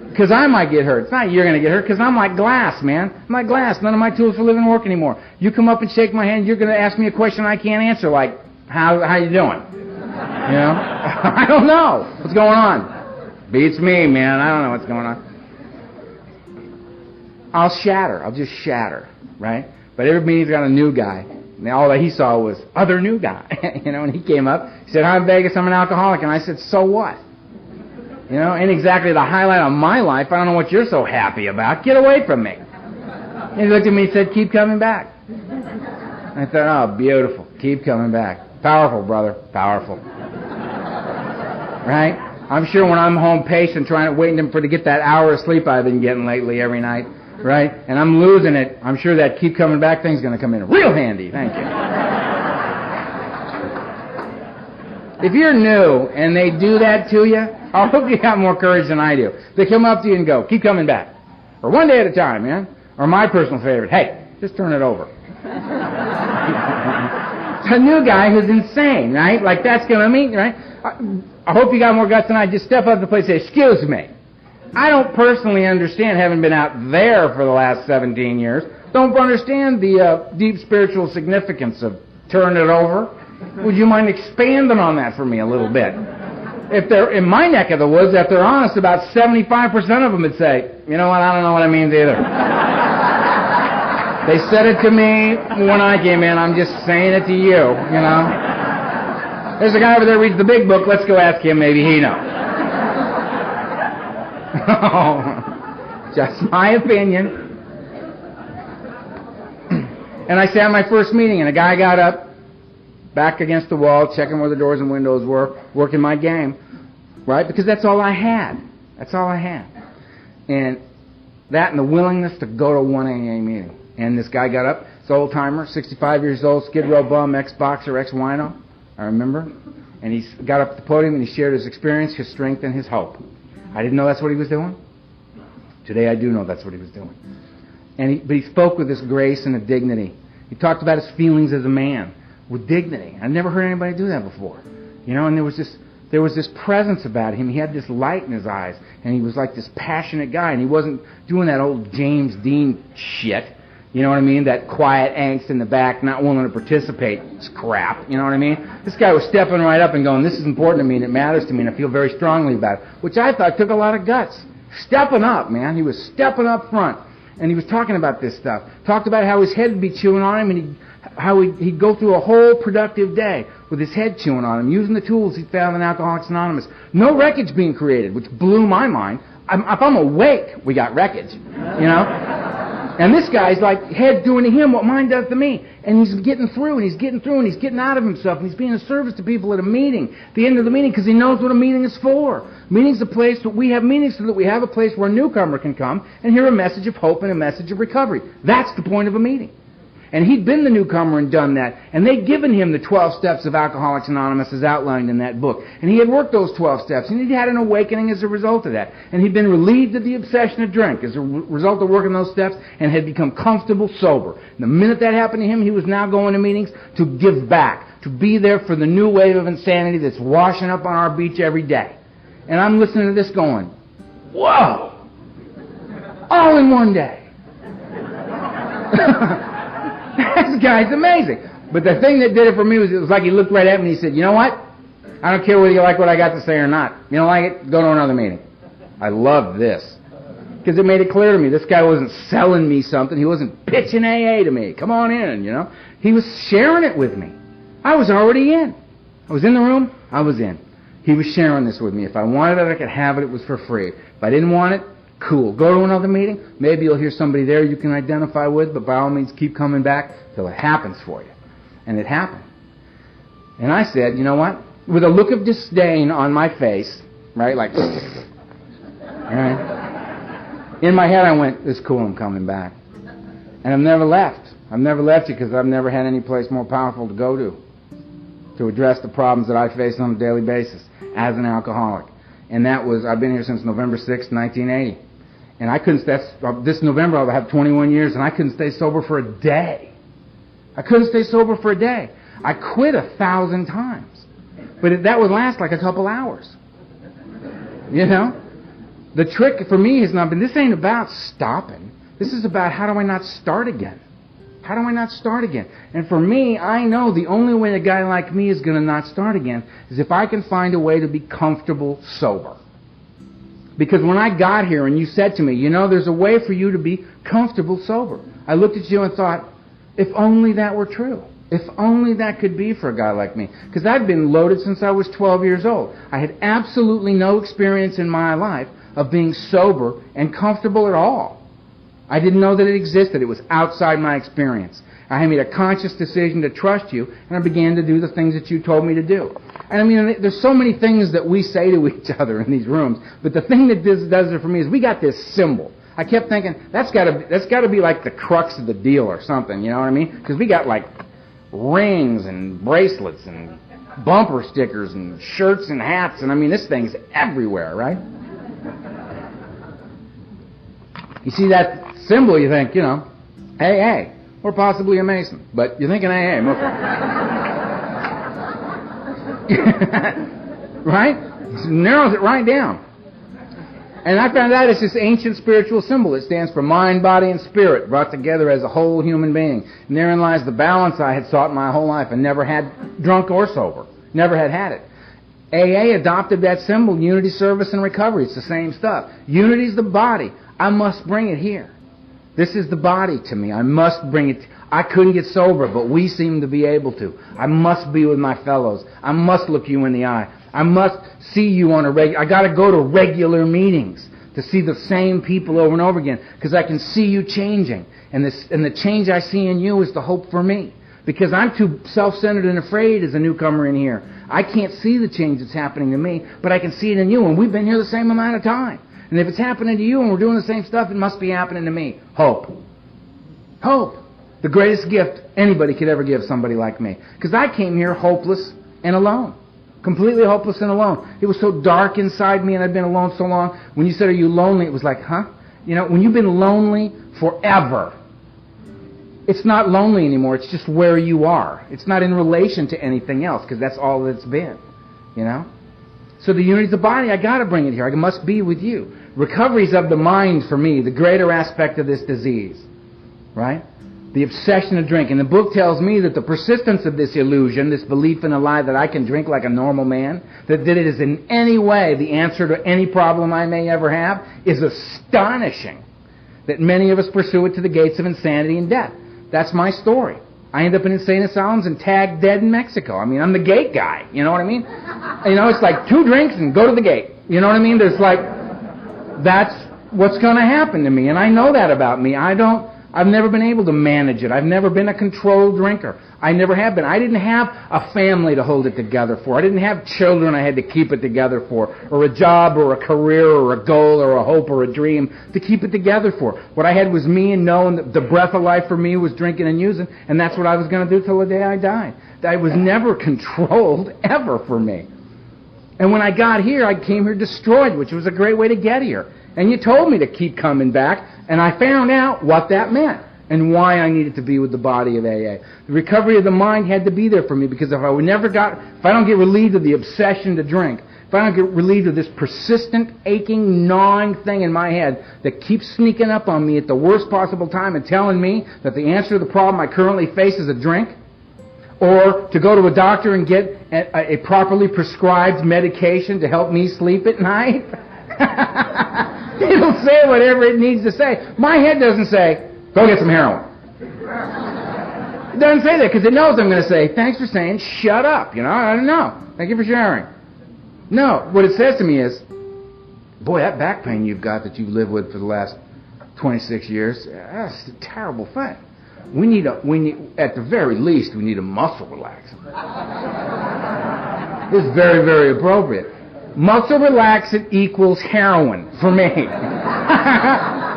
Because I might get hurt. It's not you're going to get hurt, because I'm like glass, man. I'm like glass. None of my tools for living work anymore. You come up and shake my hand, you're going to ask me a question I can't answer, like, how you doing? I don't know. What's going on? Beats me, man. I don't know what's going on. I'll shatter. I'll just shatter, right? But every meeting's got a new guy. And all that he saw was other new guy. And he came up. He said, I'm in Vegas. I'm an alcoholic. And I said, so what? Ain't exactly the highlight of my life. I don't know what you're so happy about. Get away from me. And he looked at me and said, keep coming back. I thought, oh, beautiful. Keep coming back. Powerful, brother. Powerful. Right? I'm sure when I'm home pacing, waiting to get that hour of sleep I've been getting lately every night, right? And I'm losing it. I'm sure that keep coming back thing's going to come in real handy. Thank you. If you're new and they do that to you, I hope you got more courage than I do. They come up to you and go, keep coming back. Or one day at a time, man. Or my personal favorite, hey, just turn it over. It's a new guy who's insane, right? Like that's going to mean, right? I hope you got more guts than I. Just step up to the plate and say, excuse me. I don't personally understand, having been out there for the last 17 years, don't understand the deep spiritual significance of turn it over. Would you mind expanding on that for me a little bit? If they're in my neck of the woods, if they're honest, about 75% of them would say, you know what, I don't know what it means either. They said it to me when I came in. I'm just saying it to you, you know. There's a guy over there who reads the big book. Let's go ask him. Maybe he knows. Just my opinion. And I sat at my first meeting, and a guy got up, back against the wall, checking where the doors and windows were, working my game, right? Because that's all I had. That's all I had. And that and the willingness to go to one AA meeting. And this guy got up, this old-timer, 65 years old, Skid Row bum, ex-boxer, ex-wino, I remember. And he got up at the podium and he shared his experience, his strength, and his hope. I didn't know that's what he was doing. Today I do know that's what he was doing. But he spoke with this grace and a dignity. He talked about his feelings as a man with dignity. I've never heard anybody do that before. You know, and there was this presence about him. He had this light in his eyes, and he was like this passionate guy, and he wasn't doing that old James Dean shit. You know what I mean? That quiet angst in the back, not willing to participate. It's crap. You know what I mean? This guy was stepping right up and going, this is important to me, and it matters to me, and I feel very strongly about it, which I thought took a lot of guts. Stepping up, man. He was stepping up front. And he was talking about this stuff. Talked about how his head would be chewing on him, and how he'd go through a whole productive day with his head chewing on him, using the tools he found in Alcoholics Anonymous. No wreckage being created, which blew my mind. If I'm awake, we got wreckage, you know? And this guy's like head doing to him what mine does to me. And he's getting through, and he's getting through, and he's getting out of himself, and he's being of service to people at a meeting, at the end of the meeting, because he knows what a meeting is for. Meeting's a place that we have meetings so that we have a place where a newcomer can come and hear a message of hope and a message of recovery. That's the point of a meeting. And he'd been the newcomer and done that. And they'd given him the 12 steps of Alcoholics Anonymous as outlined in that book. And he had worked those 12 steps. And he'd had an awakening as a result of that. And he'd been relieved of the obsession of drink as a result of working those steps, and had become comfortable sober. And the minute that happened to him, he was now going to meetings to give back, to be there for the new wave of insanity that's washing up on our beach every day. And I'm listening to this going, whoa! All in one day. This guy's amazing. But the thing that did it for me was, it was like he looked right at me and he said, you know what? I don't care whether you like what I got to say or not. You don't like it? Go to another meeting. I love this. Because it made it clear to me, this guy wasn't selling me something. He wasn't pitching AA to me. Come on in, you know. He was sharing it with me. I was already in. I was in the room. I was in. He was sharing this with me. If I wanted it, I could have it. It was for free. If I didn't want it, cool. Go to another meeting. Maybe you'll hear somebody there you can identify with, but by all means keep coming back till it happens for you. And it happened. And I said, you know what? With a look of disdain on my face, right, like, right? In my head I went, it's cool, I'm coming back. And I've never left. I've never left you because I've never had any place more powerful to go to address the problems that I face on a daily basis as an alcoholic. And that was, I've been here since November 6th, 1980. And I couldn't, this November I'll have 21 years, and I couldn't stay sober for a day. I couldn't stay sober for a day. I quit 1,000 times. But that would last like a couple hours. You know? The trick for me has not been, this ain't about stopping. This is about how do I not start again? How do I not start again? And for me, I know the only way a guy like me is going to not start again is if I can find a way to be comfortable sober. Because when I got here and you said to me, you know, there's a way for you to be comfortable sober, I looked at you and thought, if only that were true. If only that could be for a guy like me. Because I've been loaded since I was 12 years old. I had absolutely no experience in my life of being sober and comfortable at all. I didn't know that it existed. It was outside my experience. I made a conscious decision to trust you, and I began to do the things that you told me to do. And I mean, there's so many things that we say to each other in these rooms, but the thing that does it for me is we got this symbol. I kept thinking, that's got to be like the crux of the deal or something, you know what I mean? Because we got like rings and bracelets and bumper stickers and shirts and hats, and I mean, this thing's everywhere, right? You see that symbol, you think, you know, AA, or possibly a Mason, but you're thinking AA, right? It narrows it right down. And I found out it's this ancient spiritual symbol. It stands for mind, body, and spirit, brought together as a whole human being. And therein lies the balance I had sought my whole life and never had, drunk or sober. Never had it. AA adopted that symbol, unity, service, and recovery. It's the same stuff. Unity's the body. I must bring it here. This is the body to me. I must bring it. I couldn't get sober, but we seem to be able to. I must be with my fellows. I must look you in the eye. I must see you on a regular. I got to go to regular meetings to see the same people over and over again, because I can see you changing, and the change I see in you is the hope for me. Because I'm too self-centered and afraid as a newcomer in here. I can't see the change that's happening to me, but I can see it in you, and we've been here the same amount of time. And if it's happening to you and we're doing the same stuff, it must be happening to me. Hope. Hope. The greatest gift anybody could ever give somebody like me. Because I came here hopeless and alone. Completely hopeless and alone. It was so dark inside me, and I'd been alone so long. When you said, are you lonely? It was like, huh? You know, when you've been lonely forever, it's not lonely anymore. It's just where you are. It's not in relation to anything else, because that's all that it's been. You know? So the unity of the body, I got to bring it here. I must be with you. Recovery's of the mind for me, the greater aspect of this disease. Right? The obsession of drink. And the book tells me that the persistence of this illusion, this belief in a lie that I can drink like a normal man, that it is in any way the answer to any problem I may ever have, is astonishing. That many of us pursue it to the gates of insanity and death. That's my story. I end up in insane asylums and tagged dead in Mexico. I mean, I'm the gate guy. You know what I mean? You know, it's like 2 drinks and go to the gate. You know what I mean? There's like, that's what's going to happen to me. And I know that about me. I've never been able to manage it. I've never been a controlled drinker. I never have been. I didn't have a family to hold it together for. I didn't have children I had to keep it together for, or a job or a career or a goal or a hope or a dream to keep it together for. What I had was me, and knowing that the breath of life for me was drinking and using, and that's what I was going to do till the day I died. I was never controlled, ever, for me. And when I got here, I came here destroyed, which was a great way to get here. And you told me to keep coming back, and I found out what that meant and why I needed to be with the body of AA. The recovery of the mind had to be there for me, because if I don't get relieved of the obsession to drink, if I don't get relieved of this persistent, aching, gnawing thing in my head that keeps sneaking up on me at the worst possible time and telling me that the answer to the problem I currently face is a drink, or to go to a doctor and get a properly prescribed medication to help me sleep at night. It'll say whatever it needs to say. My head doesn't say, go get some heroin. It doesn't say that, because it knows I'm going to say, thanks for saying, shut up. You know, I don't know. Thank you for sharing. No, what it says to me is, boy, that back pain you've got that you've lived with for the last 26 years, that's a terrible thing. We need, at the very least, we need a muscle relaxant. It's very, very appropriate. Muscle relaxant equals heroin for me.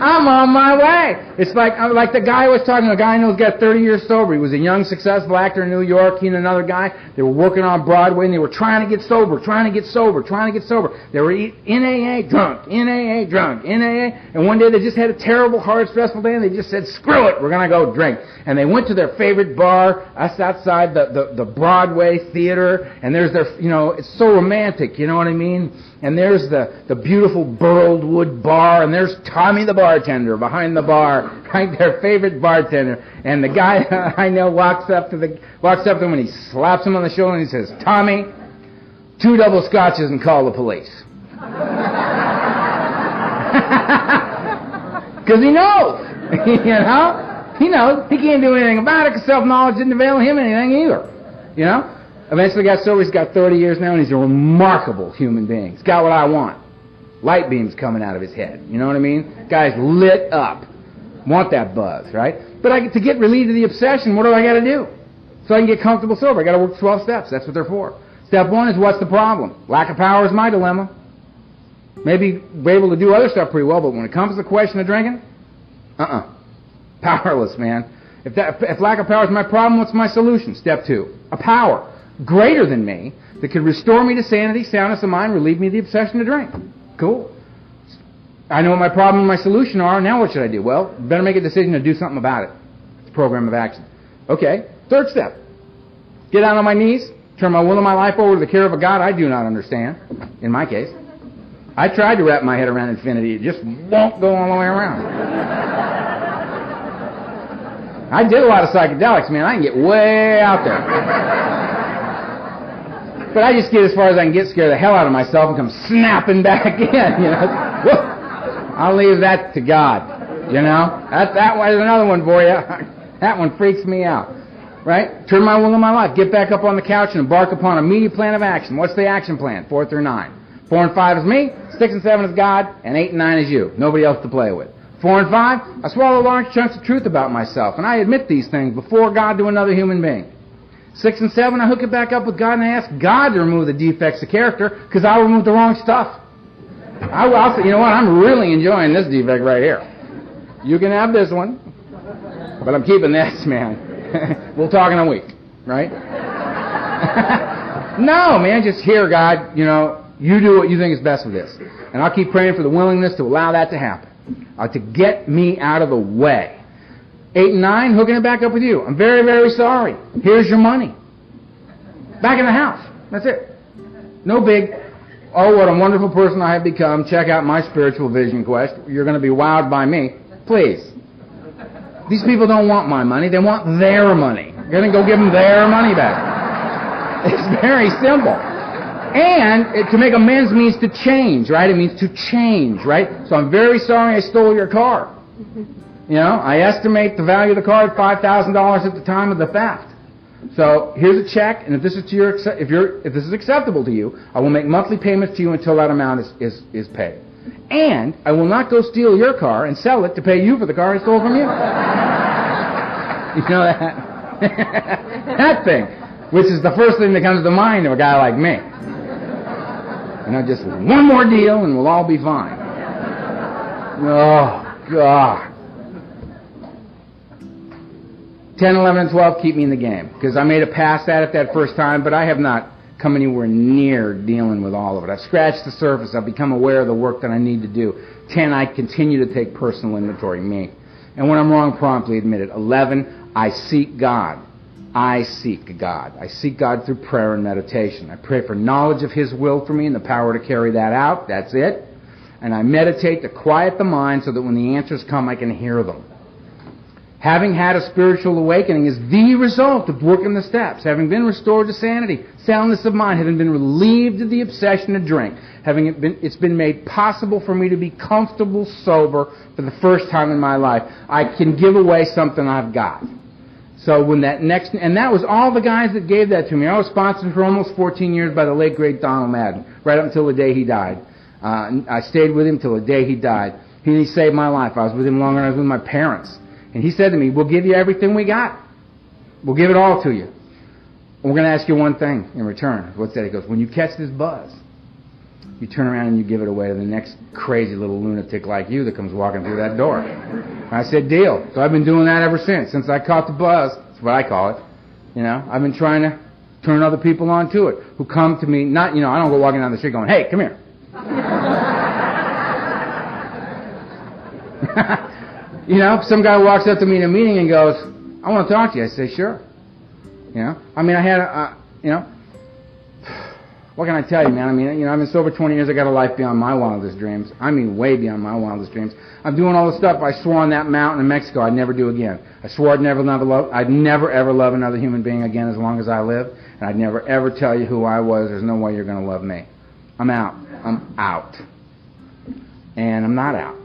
I'm on my way. It's like the guy I was talking to, a guy I know who's got 30 years sober. He was a young, successful actor in New York. He and another guy, they were working on Broadway, and they were trying to get sober. They were in AA, drunk, in AA, drunk, in AA. And one day they just had a terrible, hard, stressful day, and they just said, screw it, we're going to go drink. And they went to their favorite bar, us outside the Broadway theater, and there's their, you know, it's so romantic, you know what I mean? And there's the beautiful burled wood bar, and there's Tommy the bartender behind the bar, right, their favorite bartender. And the guy I know walks up to them and he slaps him on the shoulder and he says, Tommy, 2 double scotches and call the police. Because he knows, you know? He knows. He can't do anything about it, because self-knowledge didn't avail him anything either, you know? Eventually got sober. He's got 30 years now, and he's a remarkable human being. He's got what I want. Light beams coming out of his head. You know what I mean? Guy's lit up. Want that buzz, right? But to get relieved of the obsession, what do I got to do? So I can get comfortable sober. I got to work 12 steps. That's what they're for. Step 1 is, what's the problem? Lack of power is my dilemma. Maybe we're able to do other stuff pretty well, but when it comes to the question of drinking, powerless, man. If lack of power is my problem, what's my solution? Step 2, a power greater than me that could restore me to sanity, soundness of mind, relieve me of the obsession to drink. Cool. I know what my problem and my solution are. Now what should I do? Well, better make a decision to do something about it. It's a program of action. Okay. 3rd step. Get down on my knees. Turn my will and my life over to the care of a God I do not understand. In my case. I tried to wrap my head around infinity. It just won't go all the way around. I did a lot of psychedelics, man. I can get way out there. But I just get as far as I can get, scare the hell out of myself, and come snapping back in, you know. I'll leave that to God. You know? That was another one for you. That one freaks me out. Right? Turn my will to my life. Get back up on the couch and embark upon an immediate plan of action. What's the action plan? 4 through 9. 4 and 5 is me, 6 and 7 is God, and 8 and 9 is you. Nobody else to play with. 4 and 5, I swallow large chunks of truth about myself, and I admit these things before God to another human being. 6 and 7, I hook it back up with God, and I ask God to remove the defects of character, because I'll remove the wrong stuff. I'll say, you know what, I'm really enjoying this defect right here. You can have this one, but I'm keeping this, man. We'll talk in a week, right? No, man, just hear God, you know, you do what you think is best with this. And I'll keep praying for the willingness to allow that to happen. To get me out of the way. 8 and 9, hooking it back up with you. I'm very, very sorry. Here's your money. Back in the house. That's it. No big, oh, what a wonderful person I have become. Check out my spiritual vision quest. You're going to be wowed by me. Please. These people don't want my money. They want their money. You're going to go give them their money back. It's very simple. And to make amends means to change, right? It means to change, right? So I'm very sorry I stole your car. You know, I estimate the value of the car at $5,000 at the time of the theft. So here's a check, and if this is acceptable to you, I will make monthly payments to you until that amount is paid. And I will not go steal your car and sell it to pay you for the car I stole from you. You know that? That thing, which is the first thing that comes to mind of a guy like me. You know, just one more deal and we'll all be fine. Oh, God. 10, 11, and 12 keep me in the game. Because I made a pass at it that first time, but I have not come anywhere near dealing with all of it. I've scratched the surface. I've become aware of the work that I need to do. 10, I continue to take personal inventory, me. And when I'm wrong, promptly admit it. 11, I seek God. I seek God. I seek God through prayer and meditation. I pray for knowledge of His will for me and the power to carry that out. That's it. And I meditate to quiet the mind so that when the answers come, I can hear them. Having had a spiritual awakening is the result of working the steps. Having been restored to sanity, soundness of mind, having been relieved of the obsession to drink, it's been made possible for me to be comfortable sober for the first time in my life. I can give away something I've got. So when and that was all the guys that gave that to me. I was sponsored for almost 14 years by the late, great Donald Madden, right up until the day he died. I stayed with him till the day he died. He saved my life. I was with him longer than I was with my parents. And he said to me, we'll give you everything we got. We'll give it all to you. We're going to ask you one thing in return. What's that? He goes, when you catch this buzz, you turn around and you give it away to the next crazy little lunatic like you that comes walking through that door. I said, deal. So I've been doing that ever since I caught the buzz. That's what I call it. You know, I've been trying to turn other people on to it who come to me, not, you know, I don't go walking down the street going, hey, come here. You know, some guy walks up to me in a meeting and goes, I want to talk to you. I say, sure. You know, I mean, I had, you know, what can I tell you, man? I mean, you know, I've been sober 20 years. I got a life beyond my wildest dreams. I mean, way beyond my wildest dreams. I'm doing all the stuff I swore on that mountain in Mexico I'd never do again. I swore I'd never ever love another human being again as long as I live, and I'd never ever tell you who I was. There's no way you're going to love me. I'm out. I'm out. And I'm not out.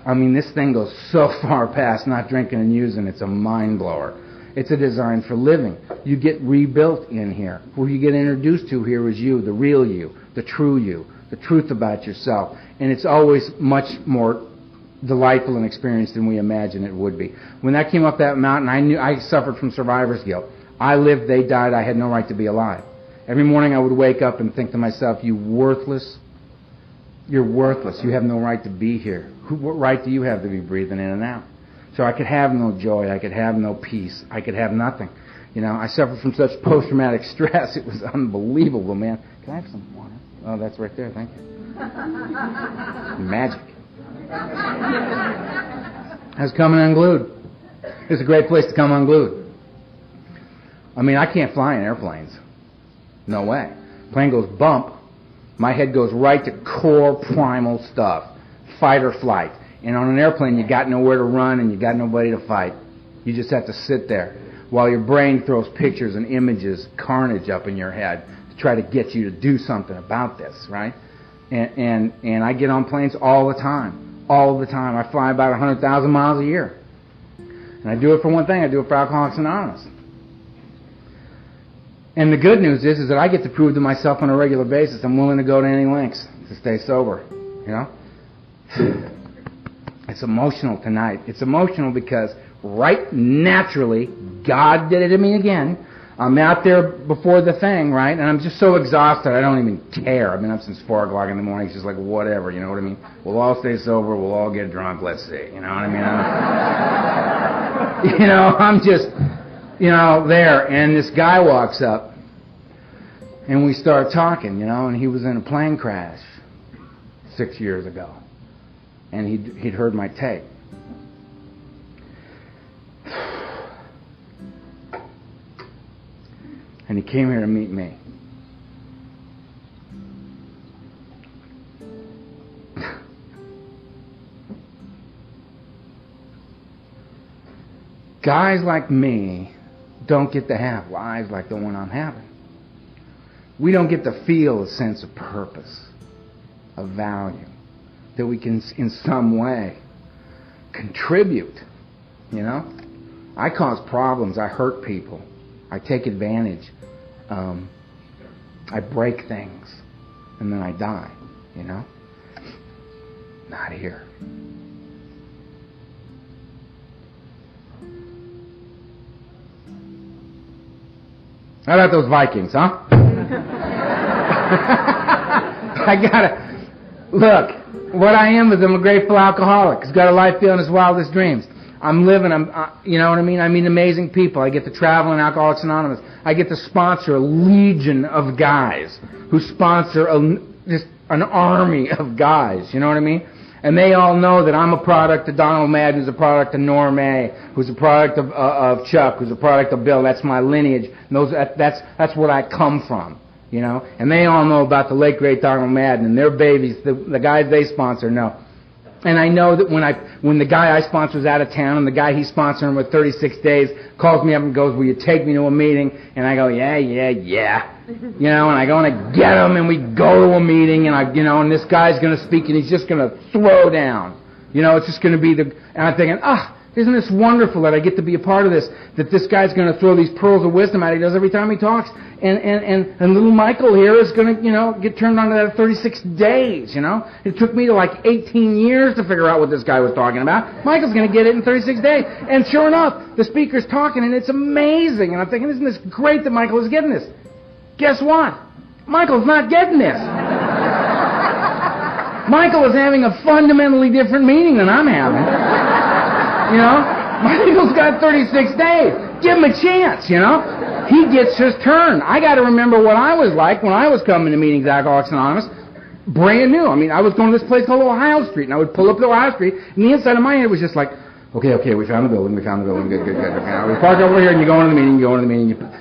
I mean, this thing goes so far past not drinking and using, it's a mind blower. It's a design for living. You get rebuilt in here. Who you get introduced to here is you, the real you, the true you, the truth about yourself. And it's always much more delightful an experience than we imagine it would be. When that came up that mountain, I knew I suffered from survivor's guilt. I lived, they died, I had no right to be alive. Every morning I would wake up and think to myself, you worthless, you're worthless. You have no right to be here. What right do you have to be breathing in and out? So I could have no joy. I could have no peace. I could have nothing. You know, I suffered from such post-traumatic stress. It was unbelievable, man. Can I have some water? Oh, that's right there. Thank you. Magic. That's coming unglued. It's a great place to come unglued. I mean, I can't fly in airplanes. No way. Plane goes bump. My head goes right to core primal stuff. Fight or flight. And on an airplane, you got nowhere to run and you got nobody to fight. You just have to sit there while your brain throws pictures and images, carnage up in your head to try to get you to do something about this, right? And I get on planes all the time. All the time. I fly about 100,000 miles a year. And I do it for one thing. I do it for Alcoholics Anonymous. And the good news is that I get to prove to myself on a regular basis I'm willing to go to any lengths to stay sober. You know? It's emotional tonight. It's emotional because right naturally, God did it to me again. I'm out there before the thing, right? And I'm just so exhausted, I don't even care. I've been up since 4 o'clock in the morning. It's just like, whatever, you know what I mean? We'll all stay sober. We'll all get drunk. Let's see. You know what I mean? I'm just, there. And this guy walks up. And we start talking, and he was in a plane crash 6 years ago. And he'd heard my tape. And he came here to meet me. Guys like me don't get to have lives like the one I'm having. We don't get to feel a sense of purpose, of value, that we can, in some way, contribute, I cause problems. I hurt people. I take advantage. I break things. And then I die, Not here. How about those Vikings, huh? I gotta... Look, what I am is I'm a grateful alcoholic who's got a life beyond his wildest dreams. I'm living, you know what I mean? I meet amazing people. I get to travel in Alcoholics Anonymous. I get to sponsor a legion of guys who sponsor just an army of guys, you know what I mean? And they all know that I'm a product of Donald Madden, who's a product of Norm A, who's a product of Chuck, who's a product of Bill. That's my lineage. And that's what I come from, And they all know about the late, great Donald Madden and their babies, the guys they sponsor know. And I know that when the guy I sponsor is out of town and the guy he's sponsoring with 36 days calls me up and goes, will you take me to a meeting? And I go, yeah. And I go and I get him and we go to a meeting and and this guy's going to speak and he's just going to throw down. It's just going to be and I'm thinking, isn't this wonderful that I get to be a part of this, that this guy's going to throw these pearls of wisdom out he does every time he talks. And little Michael here is going to, get turned on to that 36 days, It took me to like 18 years to figure out what this guy was talking about. Michael's going to get it in 36 days. And sure enough, the speaker's talking and it's amazing. And I'm thinking, isn't this great that Michael is getting this? Guess what? Michael's not getting this. Michael is having a fundamentally different meaning than I'm having. Michael's got 36 days. Give him a chance, He gets his turn. I got to remember what I was like when I was coming to meetings at Alcoholics Anonymous. Brand new. I was going to this place called Ohio Street, and I would pull up to Ohio Street, and the inside of my head was just like, okay, we found the building, good. We park over here, and you go into the meeting,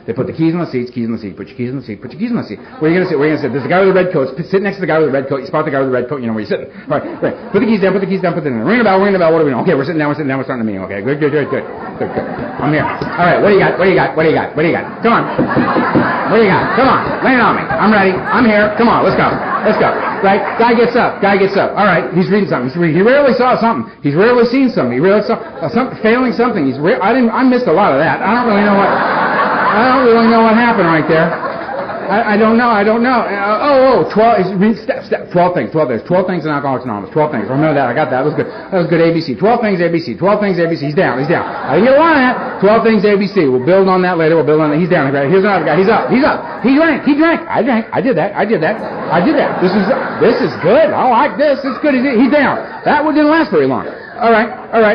they put the keys in the seats, put your keys in the seat. Where are you going to sit? There's a guy with a red coat, sit next to the guy with the red coat, you spot the guy with the red coat, you know where you're sitting. All right. Put the keys down, put it in. Ring the bell, what do we know? Okay, we're sitting down, we're starting the meeting, okay, good. I'm here. All right, what do you got? Come on. What do you got? Come on, lay it on me. I'm ready, I'm here, come on, let's go. Right? Guy gets up. All right, he's reading something. He rarely saw something. He's rarely seen something. He rarely saw failing something. I missed a lot of that. I don't really know what happened right there. I don't know. 12 things. 12 things in Alcoholics Anonymous. 12 things. Remember that. I got that. That was good ABC. 12 things ABC. He's down. I didn't get a lot of that. 12 things ABC. We'll build on that later. He's down. Here's another guy. He's up. He drank. I drank. I did that. This is good. I like this. It's good. He's down. That one didn't last very long. All right.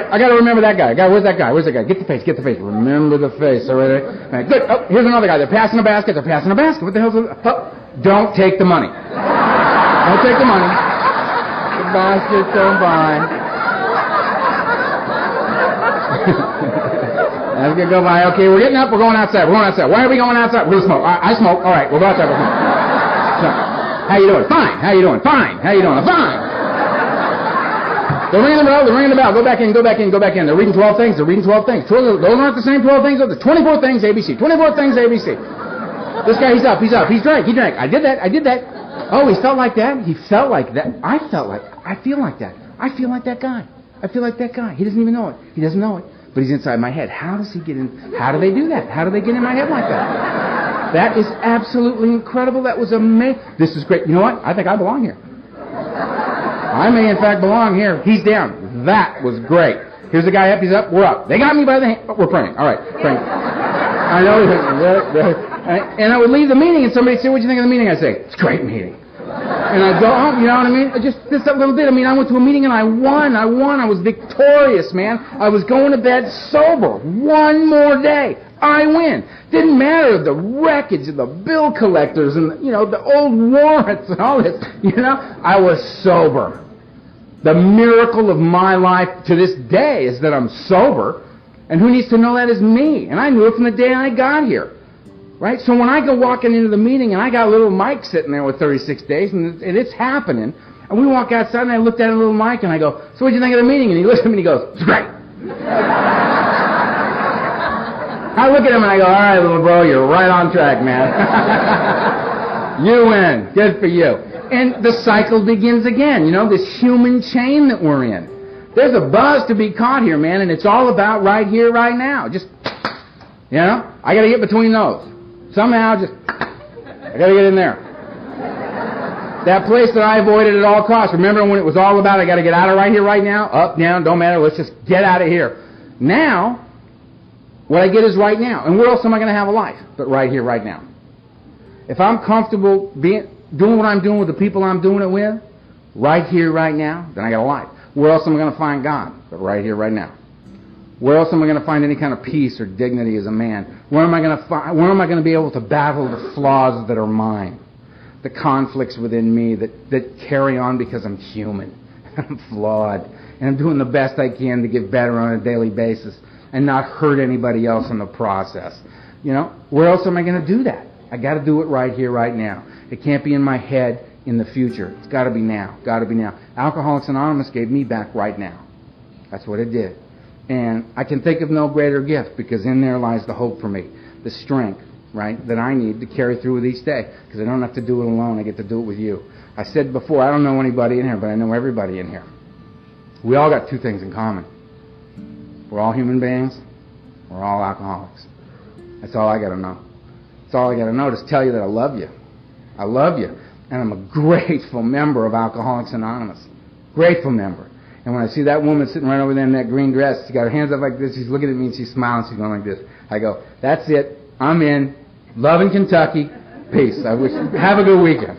I got to remember that guy. Where's that guy? Get the face. Remember the face. All right. Good. Oh, here's another guy. They're passing a basket. What the hell's it? Oh, don't take the money. Don't take the money. The basket, don't buy. That's going to go by. Okay, we're getting up. We're going outside. Why are we going outside? We're going to smoke. I smoke. All right, we'll go outside. So, how you doing? Fine. How you doing? Fine. Fine. They're ringing the bell. Go back in. They're reading 12 things. Those aren't the same 12 things. There's 24 things ABC. This guy, he's up. He drank. I did that. Oh, he felt like that? He felt like that. I feel like that. I feel like that guy. I feel like that guy. He doesn't even know it. He doesn't know it. But he's inside my head. How does he get in? How do they do that? How do they get in my head like that? That is absolutely incredible. That was amazing. This is great. You know what? I think I belong here. I may, in fact, belong here. He's down. That was great. Here's the guy up. He's up. We're up. They got me by the hand. Oh, we're praying. All right. Praying. I know. And I would leave the meeting, and somebody would say, "What do you think of the meeting?" I'd say, "It's a great meeting." And I'd go, "Oh, you know what I mean?" Just a little bit. I mean, I went to a meeting, and I won. I was victorious, man. I was going to bed sober. One more day. I win. Didn't matter the wreckage of the bill collectors and, the old warrants and all this. I was sober. The miracle of my life to this day is that I'm sober, and who needs to know that is me. And I knew it from the day I got here. Right? So when I go walking into the meeting, and I got a little Mike sitting there with 36 days, and it's happening, and we walk outside, and I looked at a little Mike, and I go, "So what did you think of the meeting?" And he looks at me, and he goes, "It's great." I look at him, and I go, "All right, little bro, you're right on track, man." You win. Good for you. And the cycle begins again, this human chain that we're in. There's a buzz to be caught here, man, and it's all about right here, right now. Just, I got to get between those. Somehow, I got to get in there. That place that I avoided at all costs. Remember when it was all about, I got to get out of right here, right now? Up, down, don't matter. Let's just get out of here. Now, what I get is right now. And where else am I going to have a life but right here, right now? If I'm comfortable doing what I'm doing with the people I'm doing it with, right here, right now, then I got a life. Where else am I going to find God but right here, right now? Where else am I going to find any kind of peace or dignity as a man? Where am I going to be able to battle the flaws that are mine? The conflicts within me that carry on because I'm human. I'm flawed. And I'm doing the best I can to get better on a daily basis and not hurt anybody else in the process. Where else am I going to do that? I got to do it right here, right now. It can't be in my head in the future. It's got to be now. Got to be now. Alcoholics Anonymous gave me back right now. That's what it did. And I can think of no greater gift because in there lies the hope for me, the strength, right, that I need to carry through with each day because I don't have to do it alone. I get to do it with you. I said before, I don't know anybody in here, but I know everybody in here. We all got two things in common. We're all human beings. We're all alcoholics. That's all I got to know. That's all I got to know to tell you that I love you. I love you. And I'm a grateful member of Alcoholics Anonymous. Grateful member. And when I see that woman sitting right over there in that green dress, she got her hands up like this, she's looking at me and she's smiling, she's going like this. I go, "That's it. I'm in. Love in Kentucky. Peace. Have a good weekend."